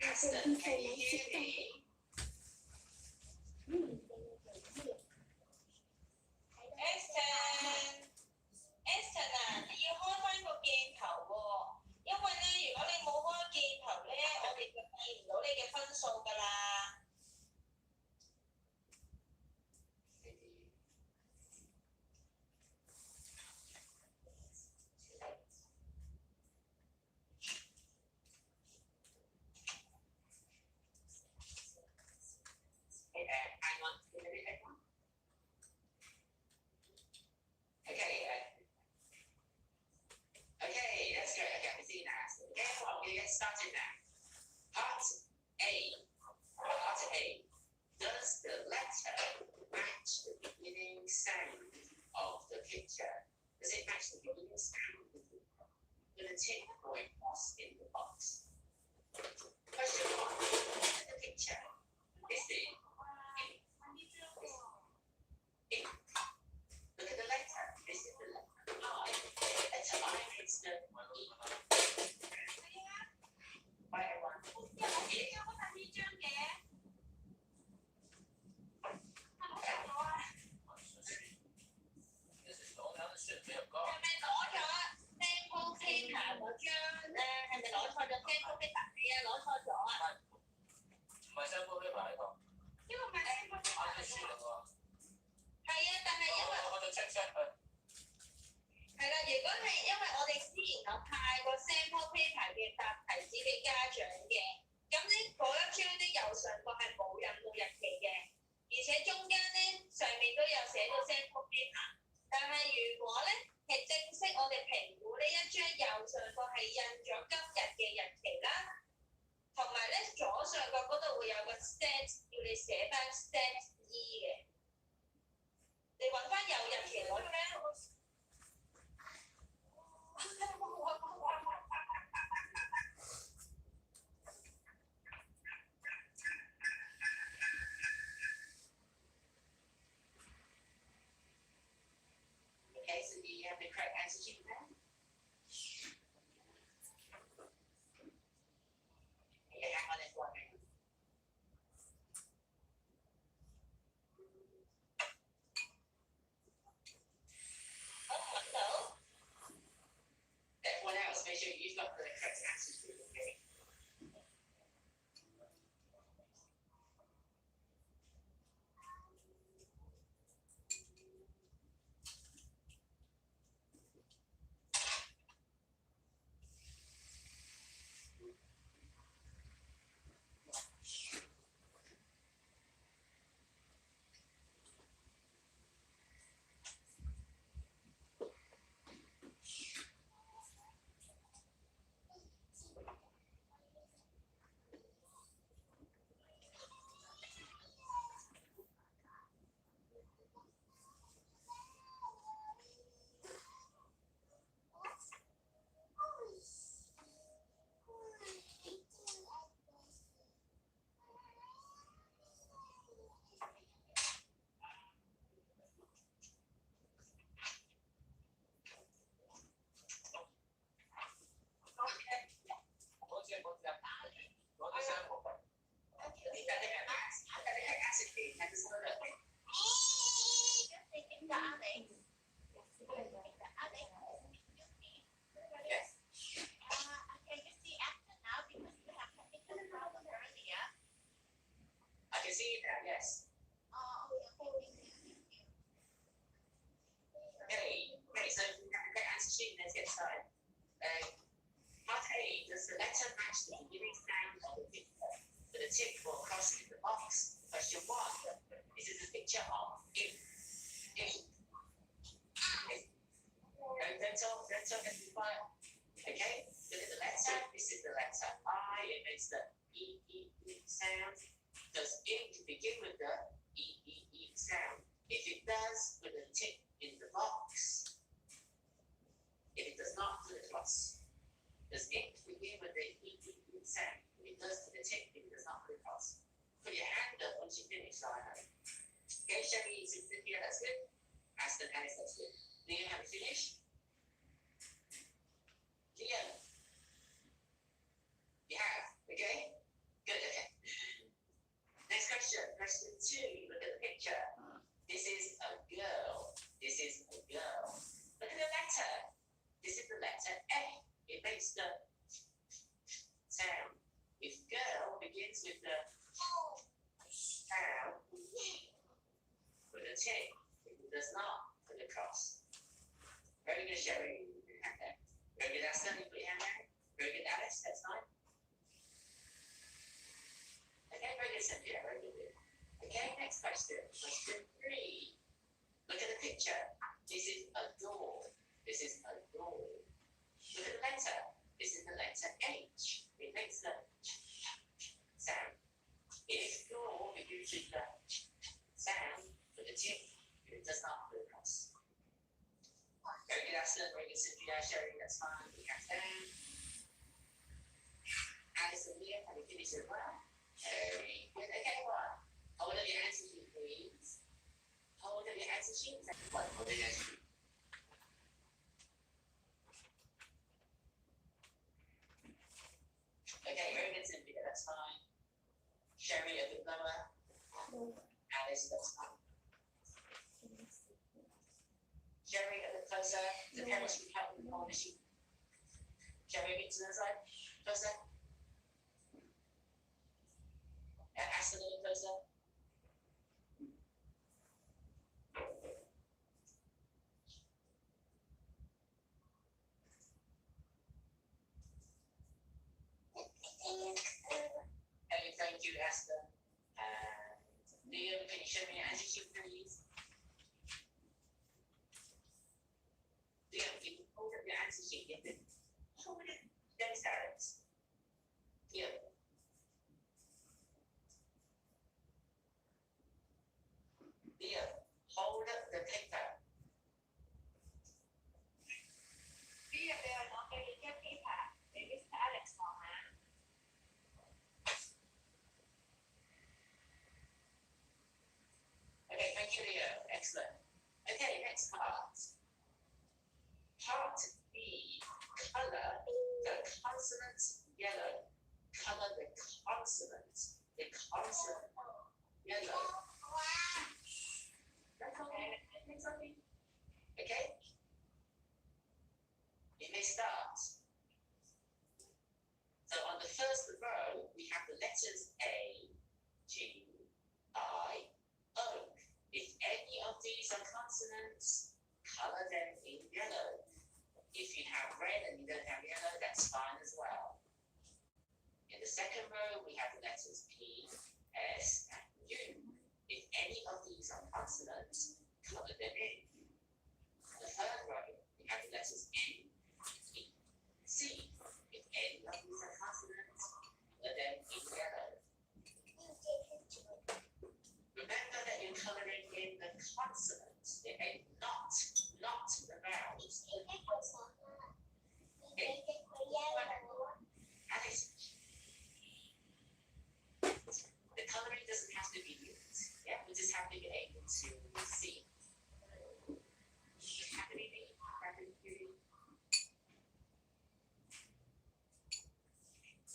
Aston, can you hear me? Esther 啊，你要開翻個鏡頭喎，因為咧，如果你冇開鏡頭咧，我哋就計唔到你嘅分數㗎啦。Hang on a minute, everyone. Okay, that's great. Okay, I can see you now. Okay, well, we're going to get started now. Part A. Does the letter match the beginning sound of the picture? Does it match the beginning sound with a tick or a cross in the box? Question 1. Look at the picture. Is it Look at the letter. This is the letter I. Letter I is the E. Bye, everyone. 係咪攞咗 sample paper 嗰張咧？係咪攞錯咗 sample paper？係啊，攞錯咗啊！唔係 sample paper 喺度，呢個唔係 sample 啱 paper 啲書嚟喎。係啊，但係因為我就 check 佢。係啦，如果係因為我哋之前有派過 sample paper 嘅答題紙俾家長嘅，咁呢嗰一張咧右上角係冇印到日期嘅，而且中間咧上面都有寫到 sample paper。但係如果咧係正式我哋評估呢一張右上角係印咗今日嘅日期啦，同埋咧左上角嗰度會有個 set 要你寫翻 set E 嘅，你揾翻有日期攞咧。Okay, so do you have the correct answer sheet there? Okay, hang on, there's one minute. Hello. Everyone else, make sure you've got the correct answer sheet, okay? Does ink begin with the sound? If it does, tick if it does not put across. Put your hand up once you finish, Simon. Okay, Sherry, Cynthia, that's good. Aston, Alice, that's good. Liam, have you finished? Liam? You have? Okay? Good, okay. Next question. Question 2. Look at the picture. This is a girl. This is a girl. Look at the letter. This is the letter A. It makes the sound. If girl begins with the sound, put a tick. If it does not, put a cross. Very good, Sherry. Very good, Aston. You put your hand there. Very good, Alice. That's fine. Okay, very good, Cynthia. Very good. Okay, next question. Question 3. Look at the picture. This is a door. This is a door. Look at the letter. This is the letter H. It makes the sound. If door begins with the sound, put a tick. If it does not, put a cross. Very good, Aston. Very good, Cynthia. Sherry, that's fine. We have down. Alice and Leah, have you finished as well? Very good. Okay, one. Hold up your answer sheet, please. Hold up your answer sheet. One, hold up your answer sheet. Okay, very good, Cynthia. That's fine. Sherry, a bit lower. Alice, that's fine. Sherry, a bit closer. The camera should be helping on the sheet. Sherry, a bit to the side. Closer. Ask a little closer. Thank you, Esther. Liam, can you show me your answer sheet, please? Liam, can you hold up your answer sheet? Hold it. Don't start. Liam. Liam, hold up the paper. Liam, they are not going to get paper. They Mr. Alex now, man. Okay, thank you, Leo. Excellent. Okay, next part. Part B. Color the consonant yellow. Color the consonant. The consonant yellow. That's okay. It's okay. Okay? You may start. So on the first row, we have the letters A, G, I, O. If any of these are consonants, color them in yellow. If you have red and you don't have yellow, that's fine as well. In the second row, we have the letters P, S, and U. If any of these are consonants, color them in. In the third row, we have the letters N, E, C. If any of these are consonants, color them in yellow. Remember that you're coloring in the consonants, not the vowels. Alice, the coloring doesn't have to be neat. Yeah, we just have to be able to see. Have to be neat. Have to be.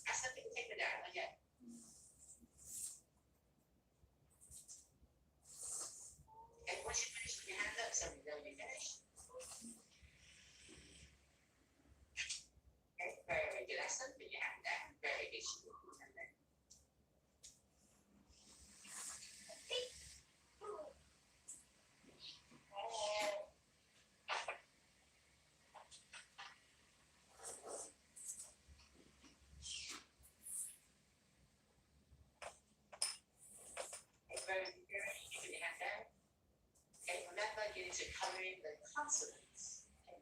Ask them to take it down. Okay. And once you finish with your hand up, so we know you finished. Okay, very good. Ask them to put your hand down. Very good. And then very good. You put your hand down. Okay, remember you need to color in the consonants. Okay.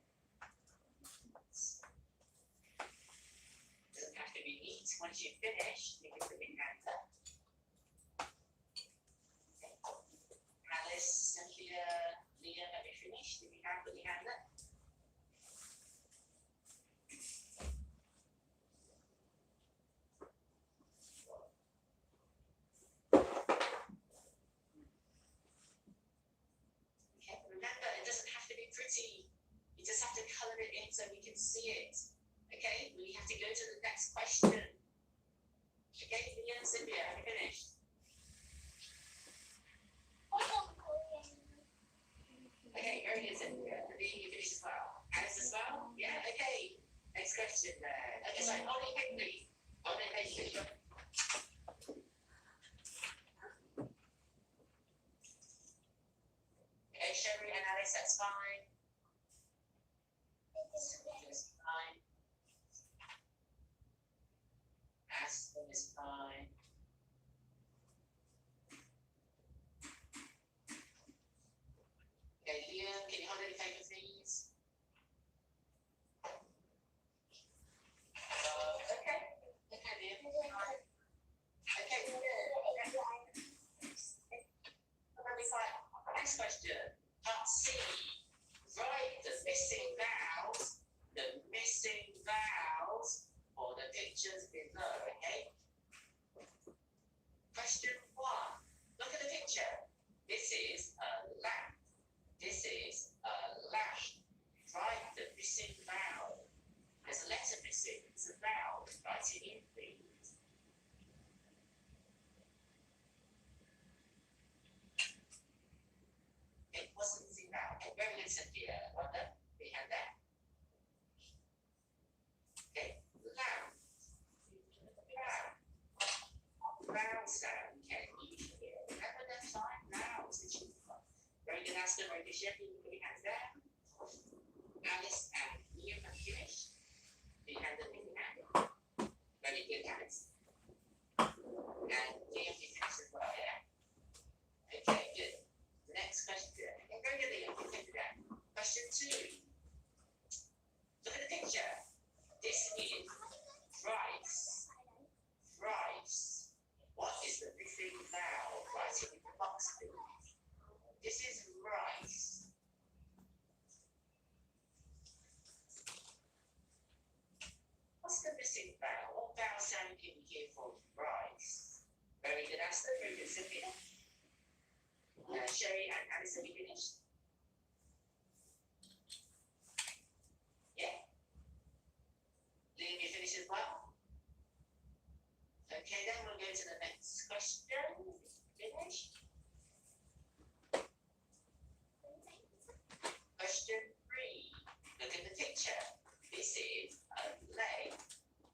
Doesn't have to be neat. Once you finish, you can put your hand up. Okay. Alice, Cynthia, Leah, have you finished? If you have, put your hand up. pretty. You just have to colour it in so we can see it. Okay, we have to go to the next question. Okay, Leah and Cynthia, have you finished? Okay, very good, Cynthia. Leah, you finished as well. Alice as well? Yeah, okay. Next question there. Okay, sorry, Ollie Higley. Ollie Higley. Okay, Sherry and Alice, that's fine. Cynthia's fine. Aston is fine. Okay, Liam, can you hold any paper, please? Okay. Okay, Liam. Fine. Okay, good. Next question. Part C. Write the missing vowels. The missing vowels for the pictures below. Okay. Question 1. Look at the picture. This is a lamp. This is a lamp. Write the missing vowel. There's a letter missing. It's a vowel. Write it in, please. Okay, what's the missing vowel? Okay, very good, Cynthia. Well done. We have that. Okay, lamp. Vowel sound. Can you hear? Remember the 5 vowels that you've got. Very good, Aston. Very good, Sheffield. Put your hands down. Alice and Liam have finished. Do you have the big hand? Very good, Alice. And Liam, you finished as well, yeah? Okay, good. Next question. Okay, very good, Liam. You take that. Question 2. Look at the picture. This is rice. Rice. What is the missing vowel? Write it in the box, please. This is rice. What's the missing vowel? What vowel sound can you hear for rice? Very good, Aston. Very good, Cynthia. Sherry and Alice, have you finished? Yeah. Liam, you finished as well? Okay, then we'll go to the next question. Finished? Question 3. Look at the picture. This is a leg.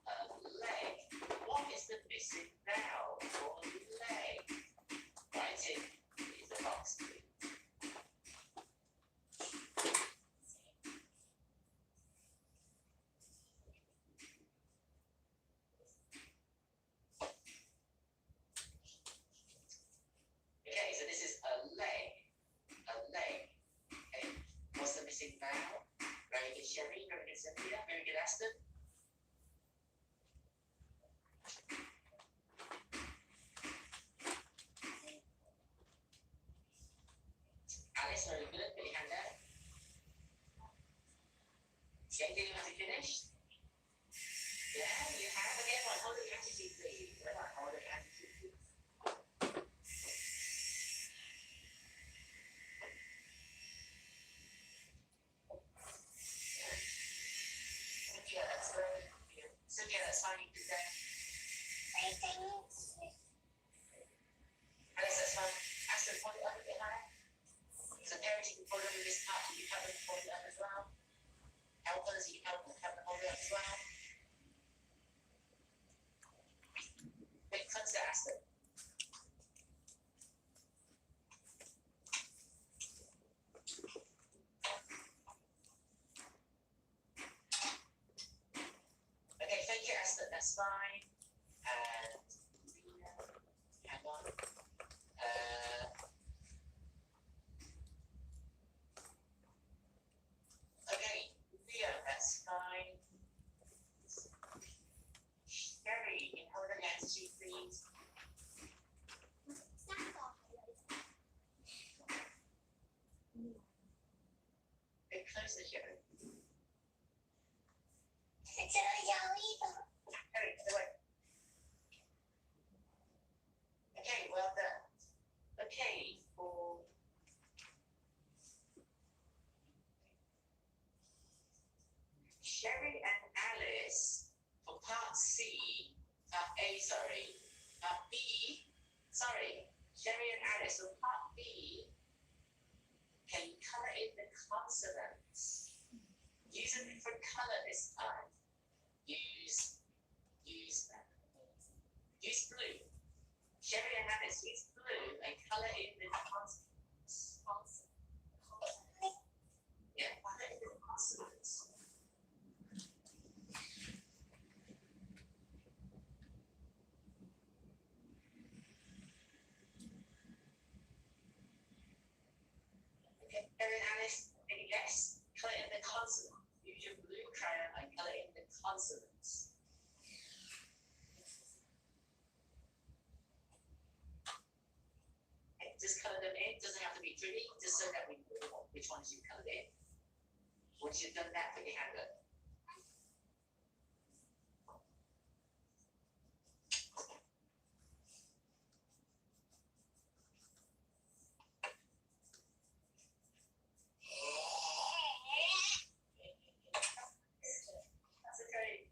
A leg. What is the missing vowel for leg? Write it in the box, please. Okay, so this is a leg. A leg. Okay, what's the missing vowel? Very good, Sherry. Very good, Cynthia. Very good, Aston. Alice, very good. Put your hand down. Okay, did you have to finish? Yeah, you have. Again, one, hold your attitude, please. Hold your attitude, please. Cynthia, that's very good. Cynthia, that's fine. You can go. Alice, that's fine. Aston, hold it up a bit higher. So parents, you can hold it with this part. You can hold it up as well. Helpers, you can hold it up as well. Wait, comes to Aston. Okay, thank you, Aston. That's fine. And hang on. Okay, Leo, that's fine. Sherry, can you hold her attitude, please? Bit closer, Sherry. Sherry, get away. Okay, well done. Okay, for color this time. Use blue. Sherry and Alice, use blue and color in the consonants. Yeah, color in the consonants. Okay, Sherry and Alice, any guess? Color in the consonants. Use your blue crayon and color in the consonants. Just color them in. Doesn't have to be pretty, just so that we know which ones you colored in. Once you've done that, put your hand up. That's okay.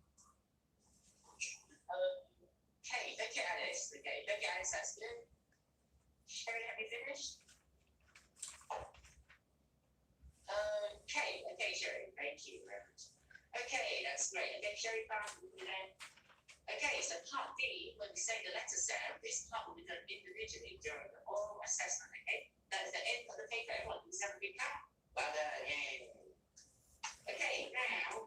Okay, thank you, Alice. Okay, thank you, Alice. That's good. Sherry, have you finished? Okay, Sherry, thank you very much. Okay, that's great. Okay, Sherry found it then. Okay, so part D, when we say the letter sound, this part will be done individually during the oral assessment, okay? That is the end of the paper. Everyone, please have a big clap. Well done, yay. Okay, now,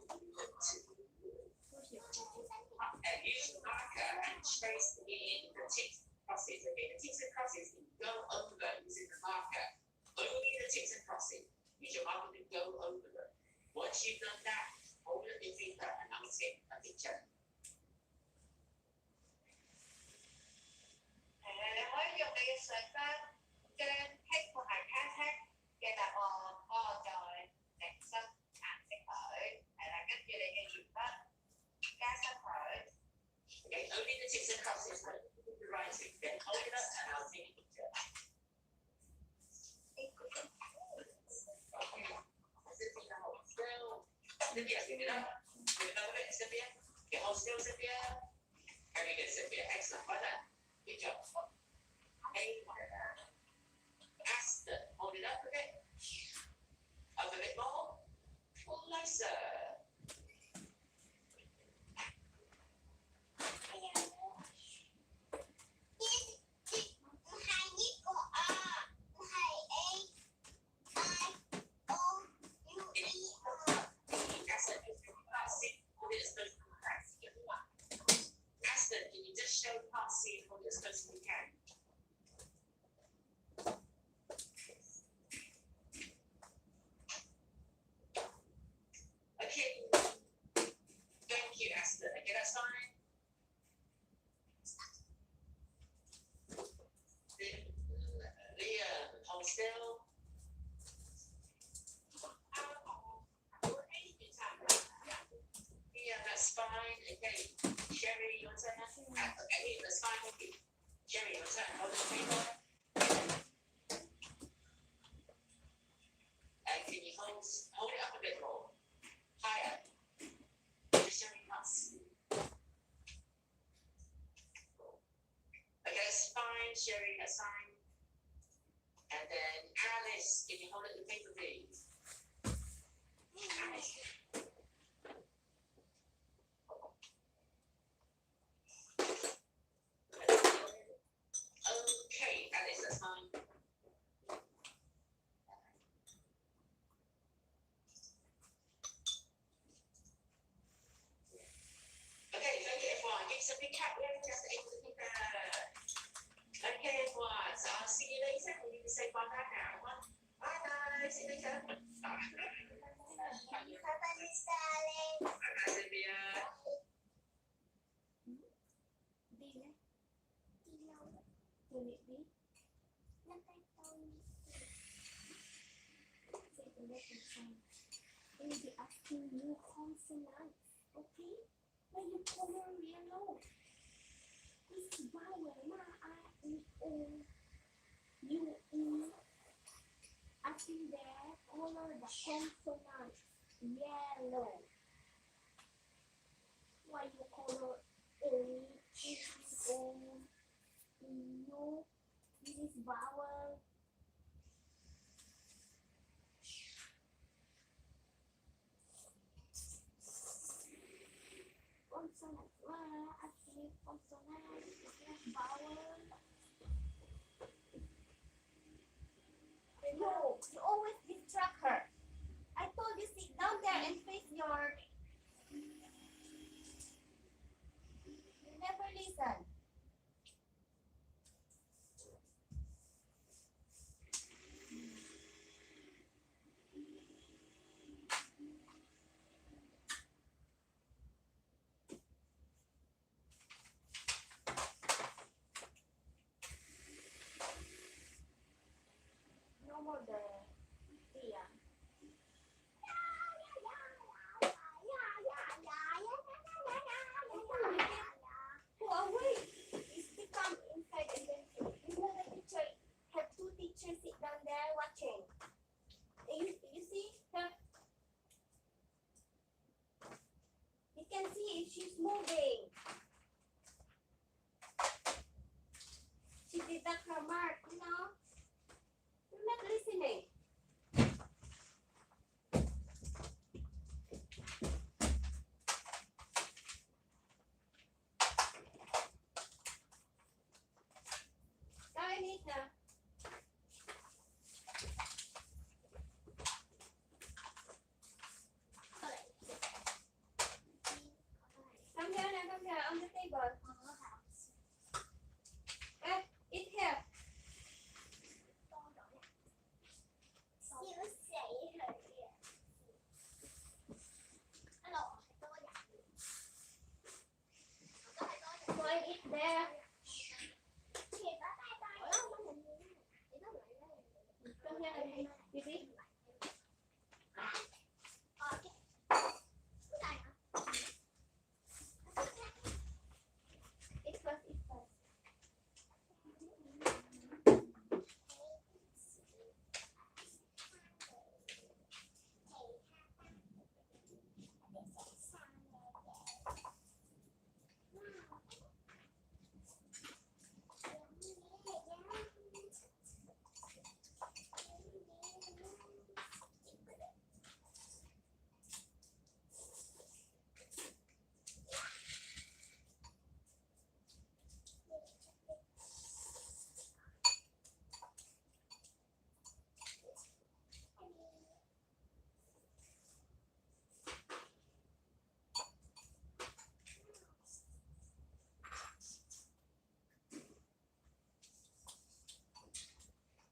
use the marker and trace in the ticks and crosses. Okay, the ticks and crosses can go over using the marker. Only the ticks and crosses. Use your marker to go over them. Once you've done that, hold up your finger and I'll take a picture. Bạn mới dùng để search trên hết của hàng khác hát cái là trời đẹp xanh ảnh sẽ khởi hay là cách kia để nghe chuyện đó cá sắp khởi. Okay, only the ticks and crosses. Put the writing. Then hold it up and I'll take a picture. Cynthia, pick it up. Do another bit, Cynthia. Okay, hold still, Cynthia. Very good, Cynthia. Excellent. Well done. Good job. Okay. Aston, hold it up a bit. Up a bit more. Closer. Aston, can you just show part C and hold it as close as you can? Okay. Thank you, Aston. Okay, that's fine. Liam, hold still. Yeah, that's fine. Okay. Sherry, your turn. Okay, that's fine. Thank you. Sherry, your turn. Hold the paper. And can you hold it up a bit more? Higher. Just show me us. Okay, that's fine. Sherry, that's fine. And then Alice, can you hold it the paper, please? Alice. Okay, Alice, that's fine. Okay, thank you, everyone. Give us a big clap. We're just able to pick Okay, everyone. So I'll see you later. We need to say bye bye now. Bye, guys. See you later. Bye. Bye, Sylvia. Will it be? Let me tell you. Say the lesson sign. They will be asking you consonants, okay? When you color yellow. This is vowel, U-E. Asking there, color the consonants yellow. Why you color A-E-O? U, this is vowel. consonant. Actually, consonant is not vowel. You always distract her. I told you sit down there and face your. You never listen. No more the Tia. Go away. It's become inside and then you know the teacher have two teachers sit down there watching. You see her? You can see if she's moving. She deduct her mark, you know? You're not listening. Kain eat na. Come here na, come here on the table. Eat here. Go and eat there. Come here, baby. Eat first, eat first.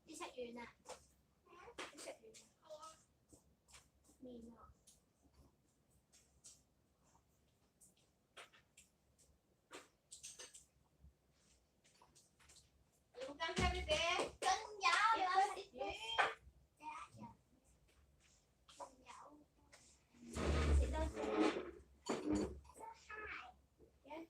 Đi sách chuyện nè. Đi sách chuyện nè. Mì ngọt. You come here, baby. Cưng dạo Eat rồi. first, eat first. Sit down. Yes,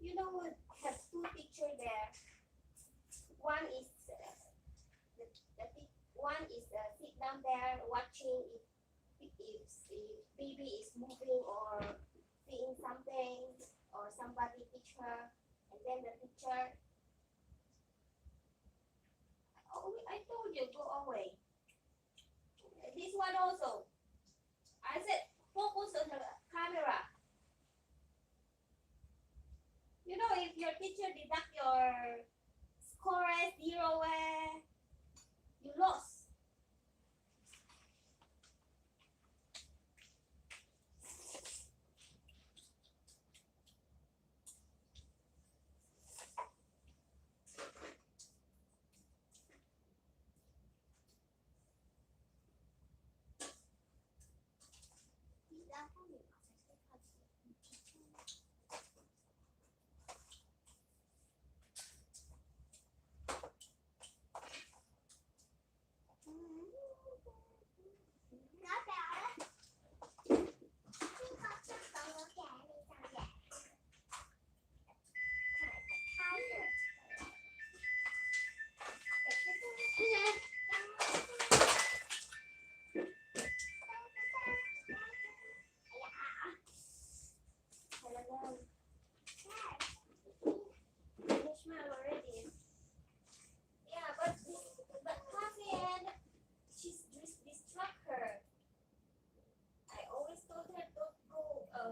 you know what? Have two teachers there. One is one is sit down there watching if baby is moving or seeing something or somebody teach her, and then the teacher. Oh, I told you go away. This one also. I said focus on the camera. You know, if your teacher deduct your score as 0, you lost.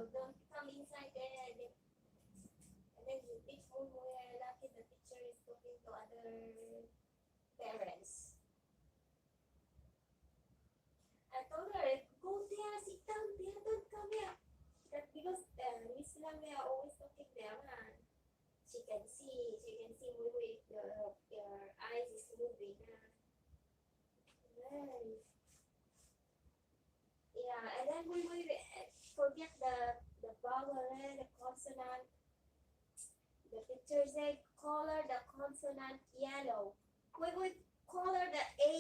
don't come inside there. And then you teach Moy lucky the teacher is talking to other parents. I told her, go there, sit down there, don't come here. Because Miss Lamia always talking there, she can see Moy your eyes is moving. Right. Yeah, and then we forget the vowel, the consonant. The picture said color the consonant yellow. We color the A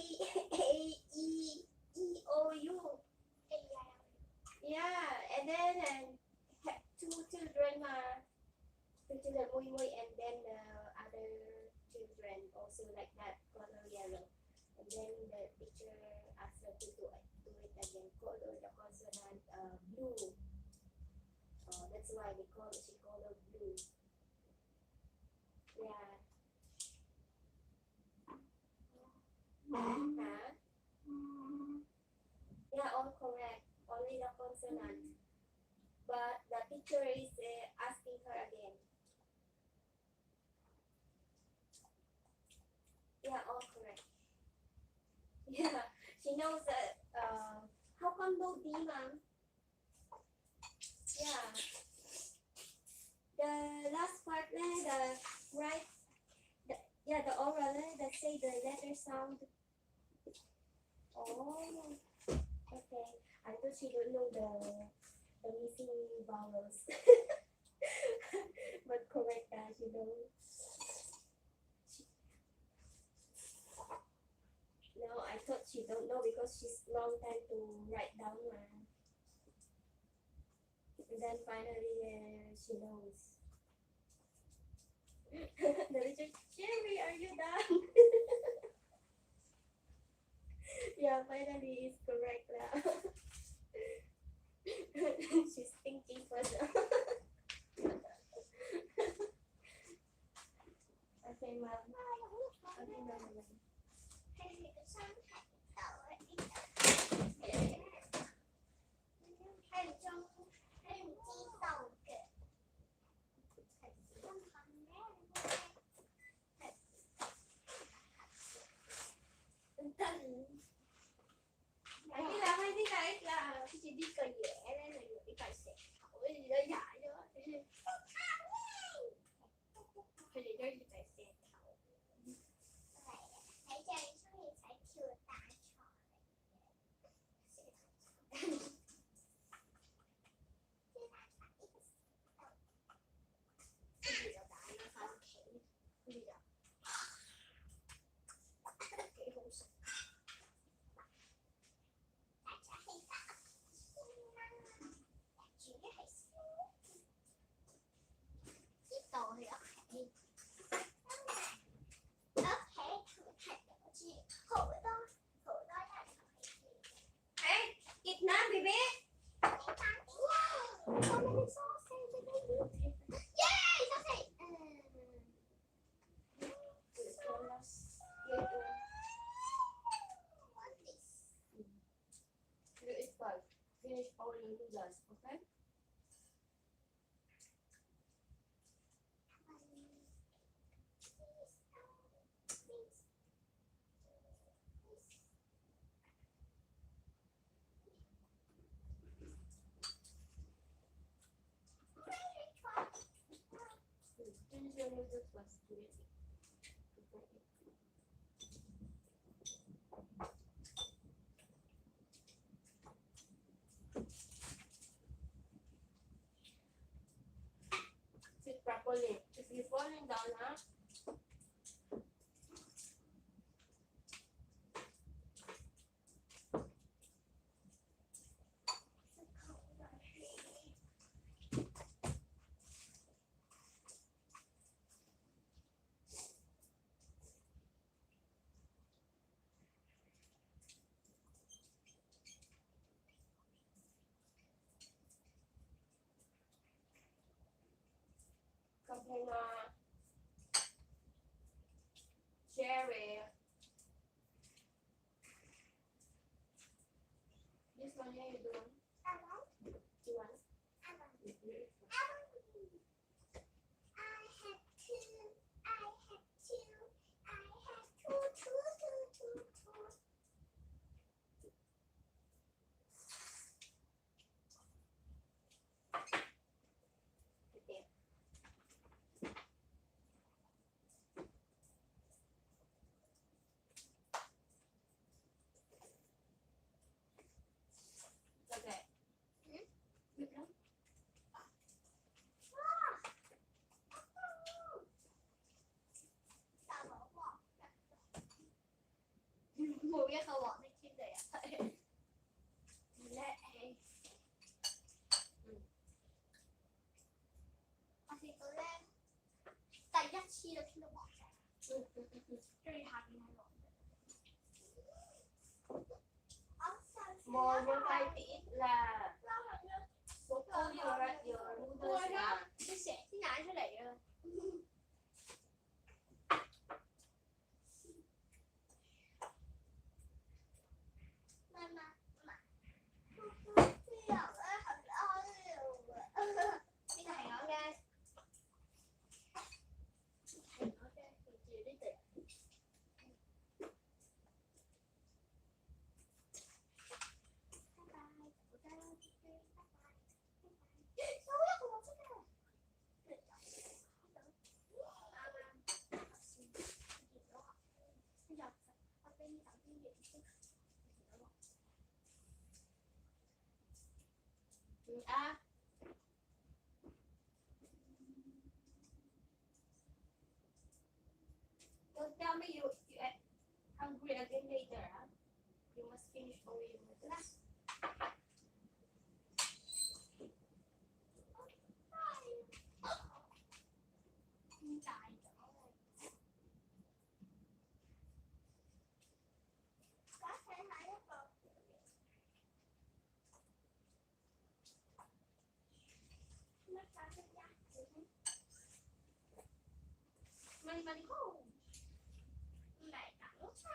E O U. Yeah, and then two children Moy and then the other children also like that color yellow. And then the teacher asked her to do it again, color the consonant blue. That's why she called her blue. Yeah. Huh? Yeah, all correct. Only the consonant. But the teacher is asking her again. Yeah, all correct. Yeah, she knows that. How come no D, ma'am? Yeah. The last part there, the oral that say the letter sound. Oh, okay. I thought she don't know the missing vowels. But correct, she knows. No, I thought she don't know because she's long time to write down. And then finally she knows. The teacher, Sherry, are you done? Yeah, finally it's correct now. She's thinking first. Okay, ma'am. Okay, ma'am. Hay đi cái là chỉ đi cởi nhẹ lên rồi đi cởi sẽ ôi gì đó dài đó thì để cho đi cởi sẽ Việt Nam baby. Finish all your noodles, okay? Finish your noodles first, please. Sit properly. If you're falling down, huh? Kabunga, cherry. This one here you do one. You want? 最下邊係黃色。Mồi vô tay ít là một cô vừa Rồi đó, nó sẽ nhảy出嚟啊！媽媽，呢個係我嘅。À, don't tell me you hungry again later, huh? You must finish all your noodles. Mình không. Này đẳng xa.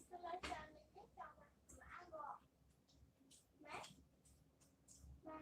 Tôi lấy cho mình nhất cho mà ăn rồi. Mẹ. Ba.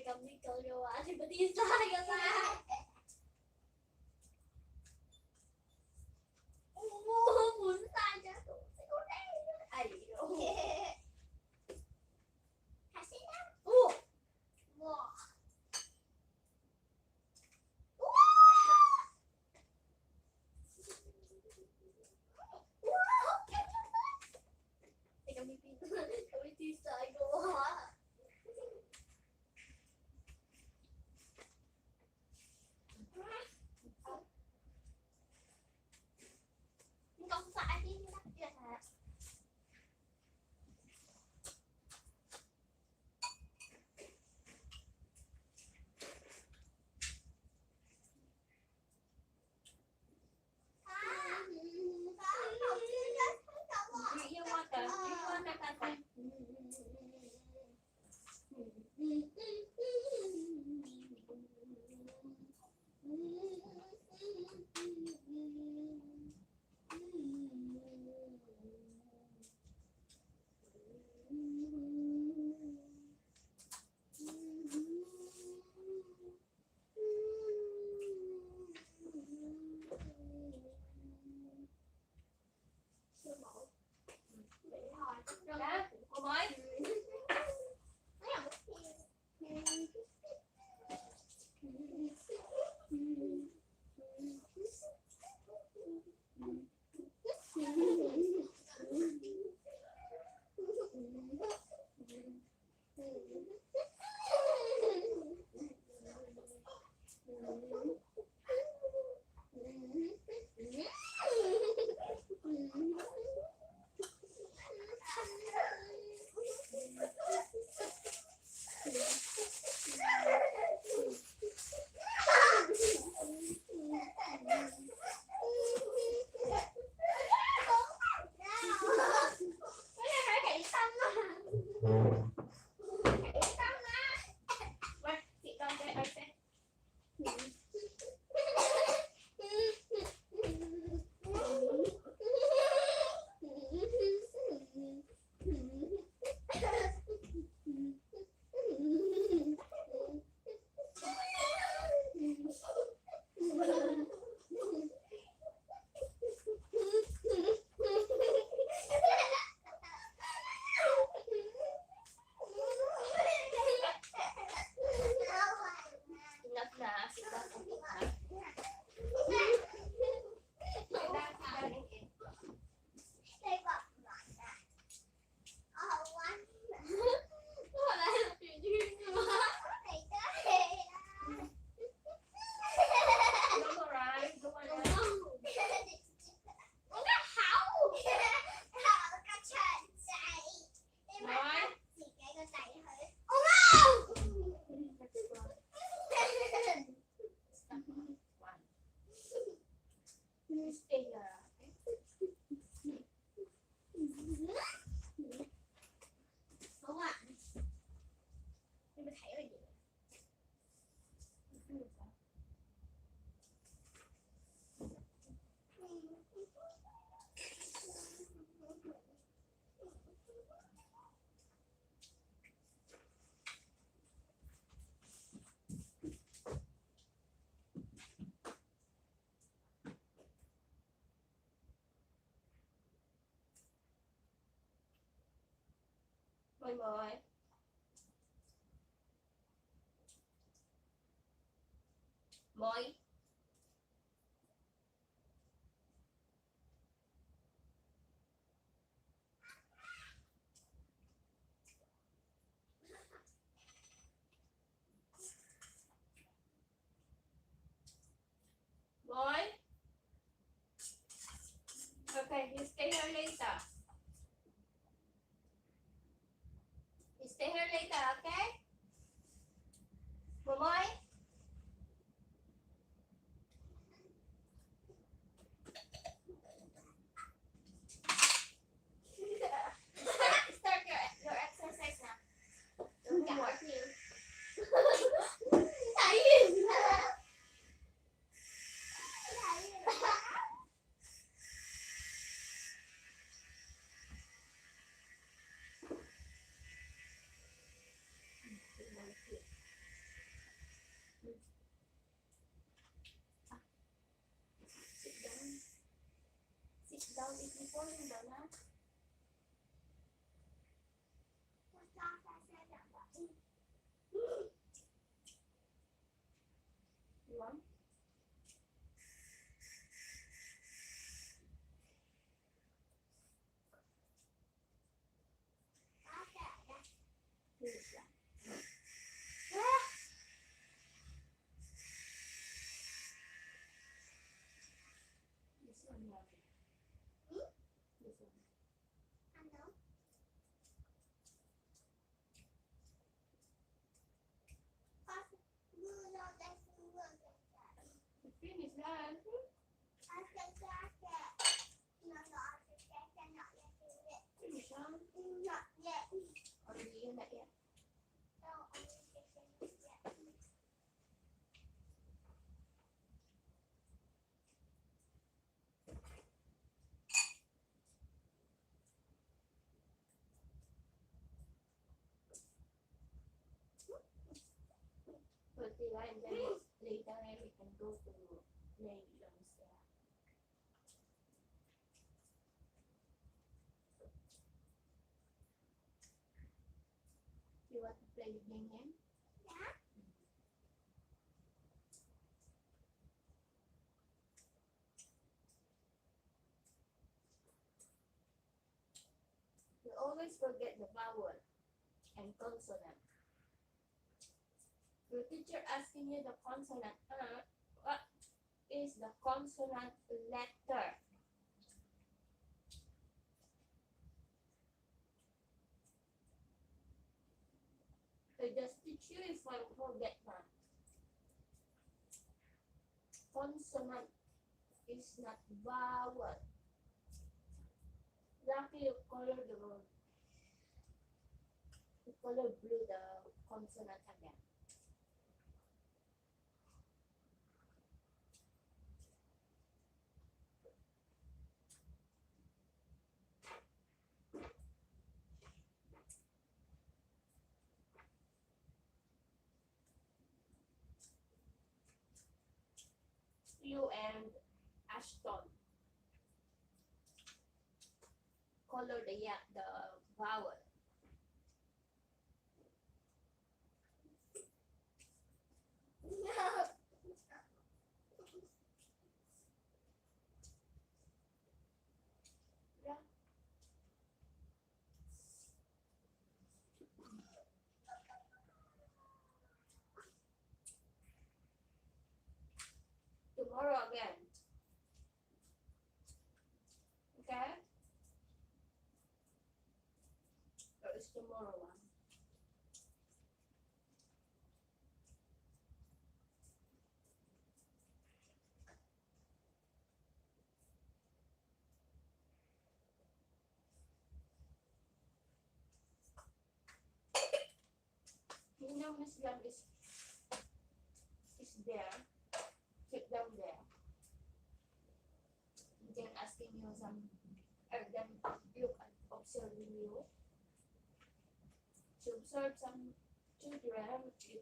Cầm đi cười vô à thì mình đi sai ra ta. Muốn sai cho tụi xíu đây. Ai rồi. Hả xíu đâu. Wow. Thì cầm đi sai vô hả. What? Sit down there, I said. Enough na. Sit down and eat na. Sit down and eat. Đúng rồi, đúng rồi. Rồi. Stay here. Không ạ. Nhưng mà thấy là gì? Mọi người. Mọi. Mọi. Okay, you stay here later. You stay here later, okay? Mọi. Start your exercise now. Đúng Mọi. cả nhiều. Thấy gì? Sit down. Sit down if you fall in the lap. You want? Please, yeah. This one, yeah. This one. Finish that. Finish that. Or do you not yet? But the line then later we can go to play downstairs. You want to play with Yang Yang? You always forget the vowel and consonant. Your teacher asking you the consonant. What is the consonant letter? I just teach you if I forget that. Consonant is not vowel. Lucky you color the word. color blue the consonant again. You and Ashton color the vowel. Tomorrow again. Okay? Or is tomorrow one? You know Miss Lam is there. Sit down there. Then asking you some, or then look at observing you. To observe some children, if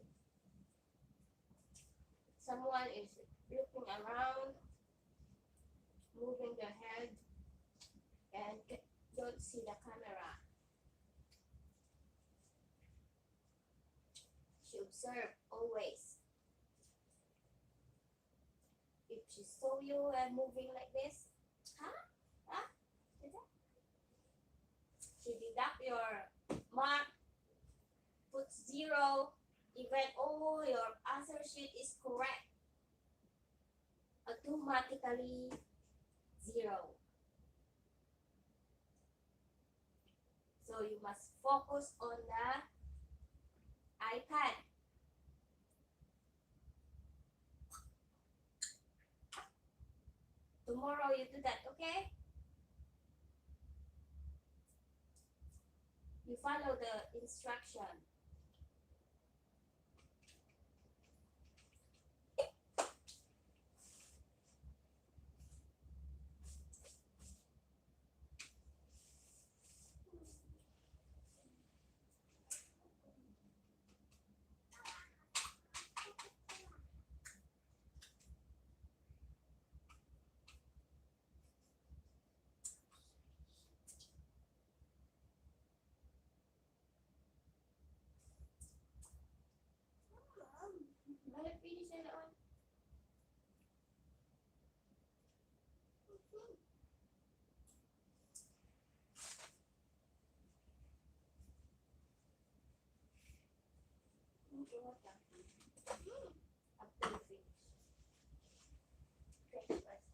someone is looking around, moving their head, and don't see the camera. She observe always. If she saw you and moving like this, is that? She deduct your mark, put 0, even all your answer sheet is correct. Automatically 0. So you must focus on the iPad. Tomorrow you do that, okay? You follow the instruction. Let it finish that one. Okay, what the? After you finish. French first.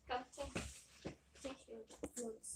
Come, change your clothes.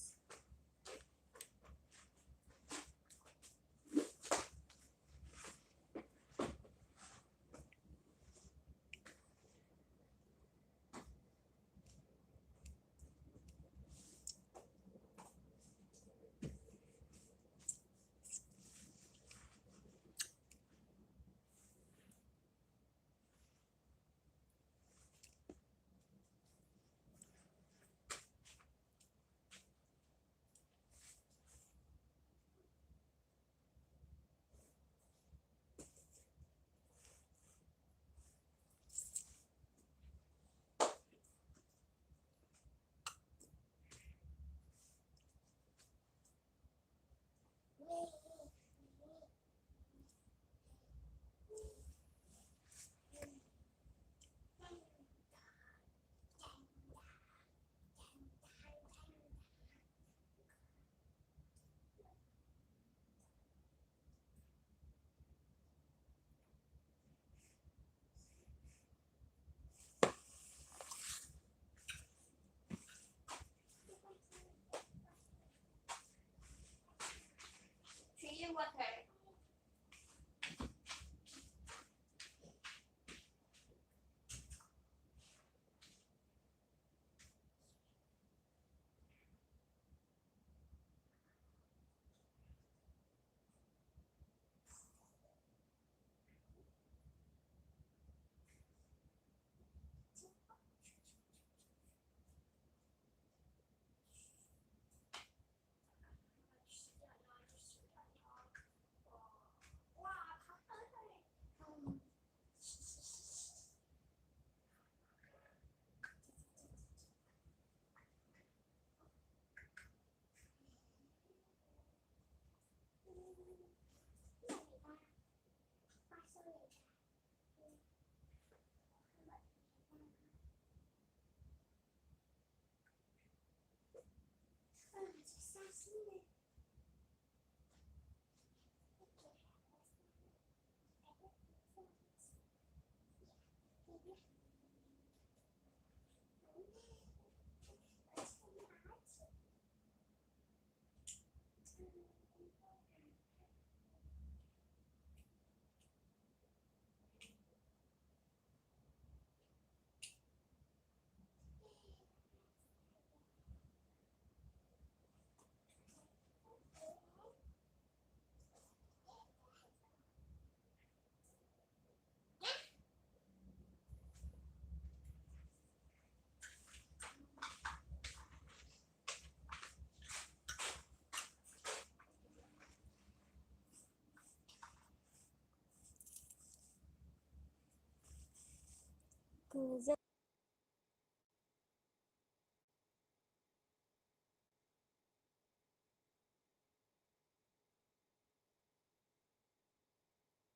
可在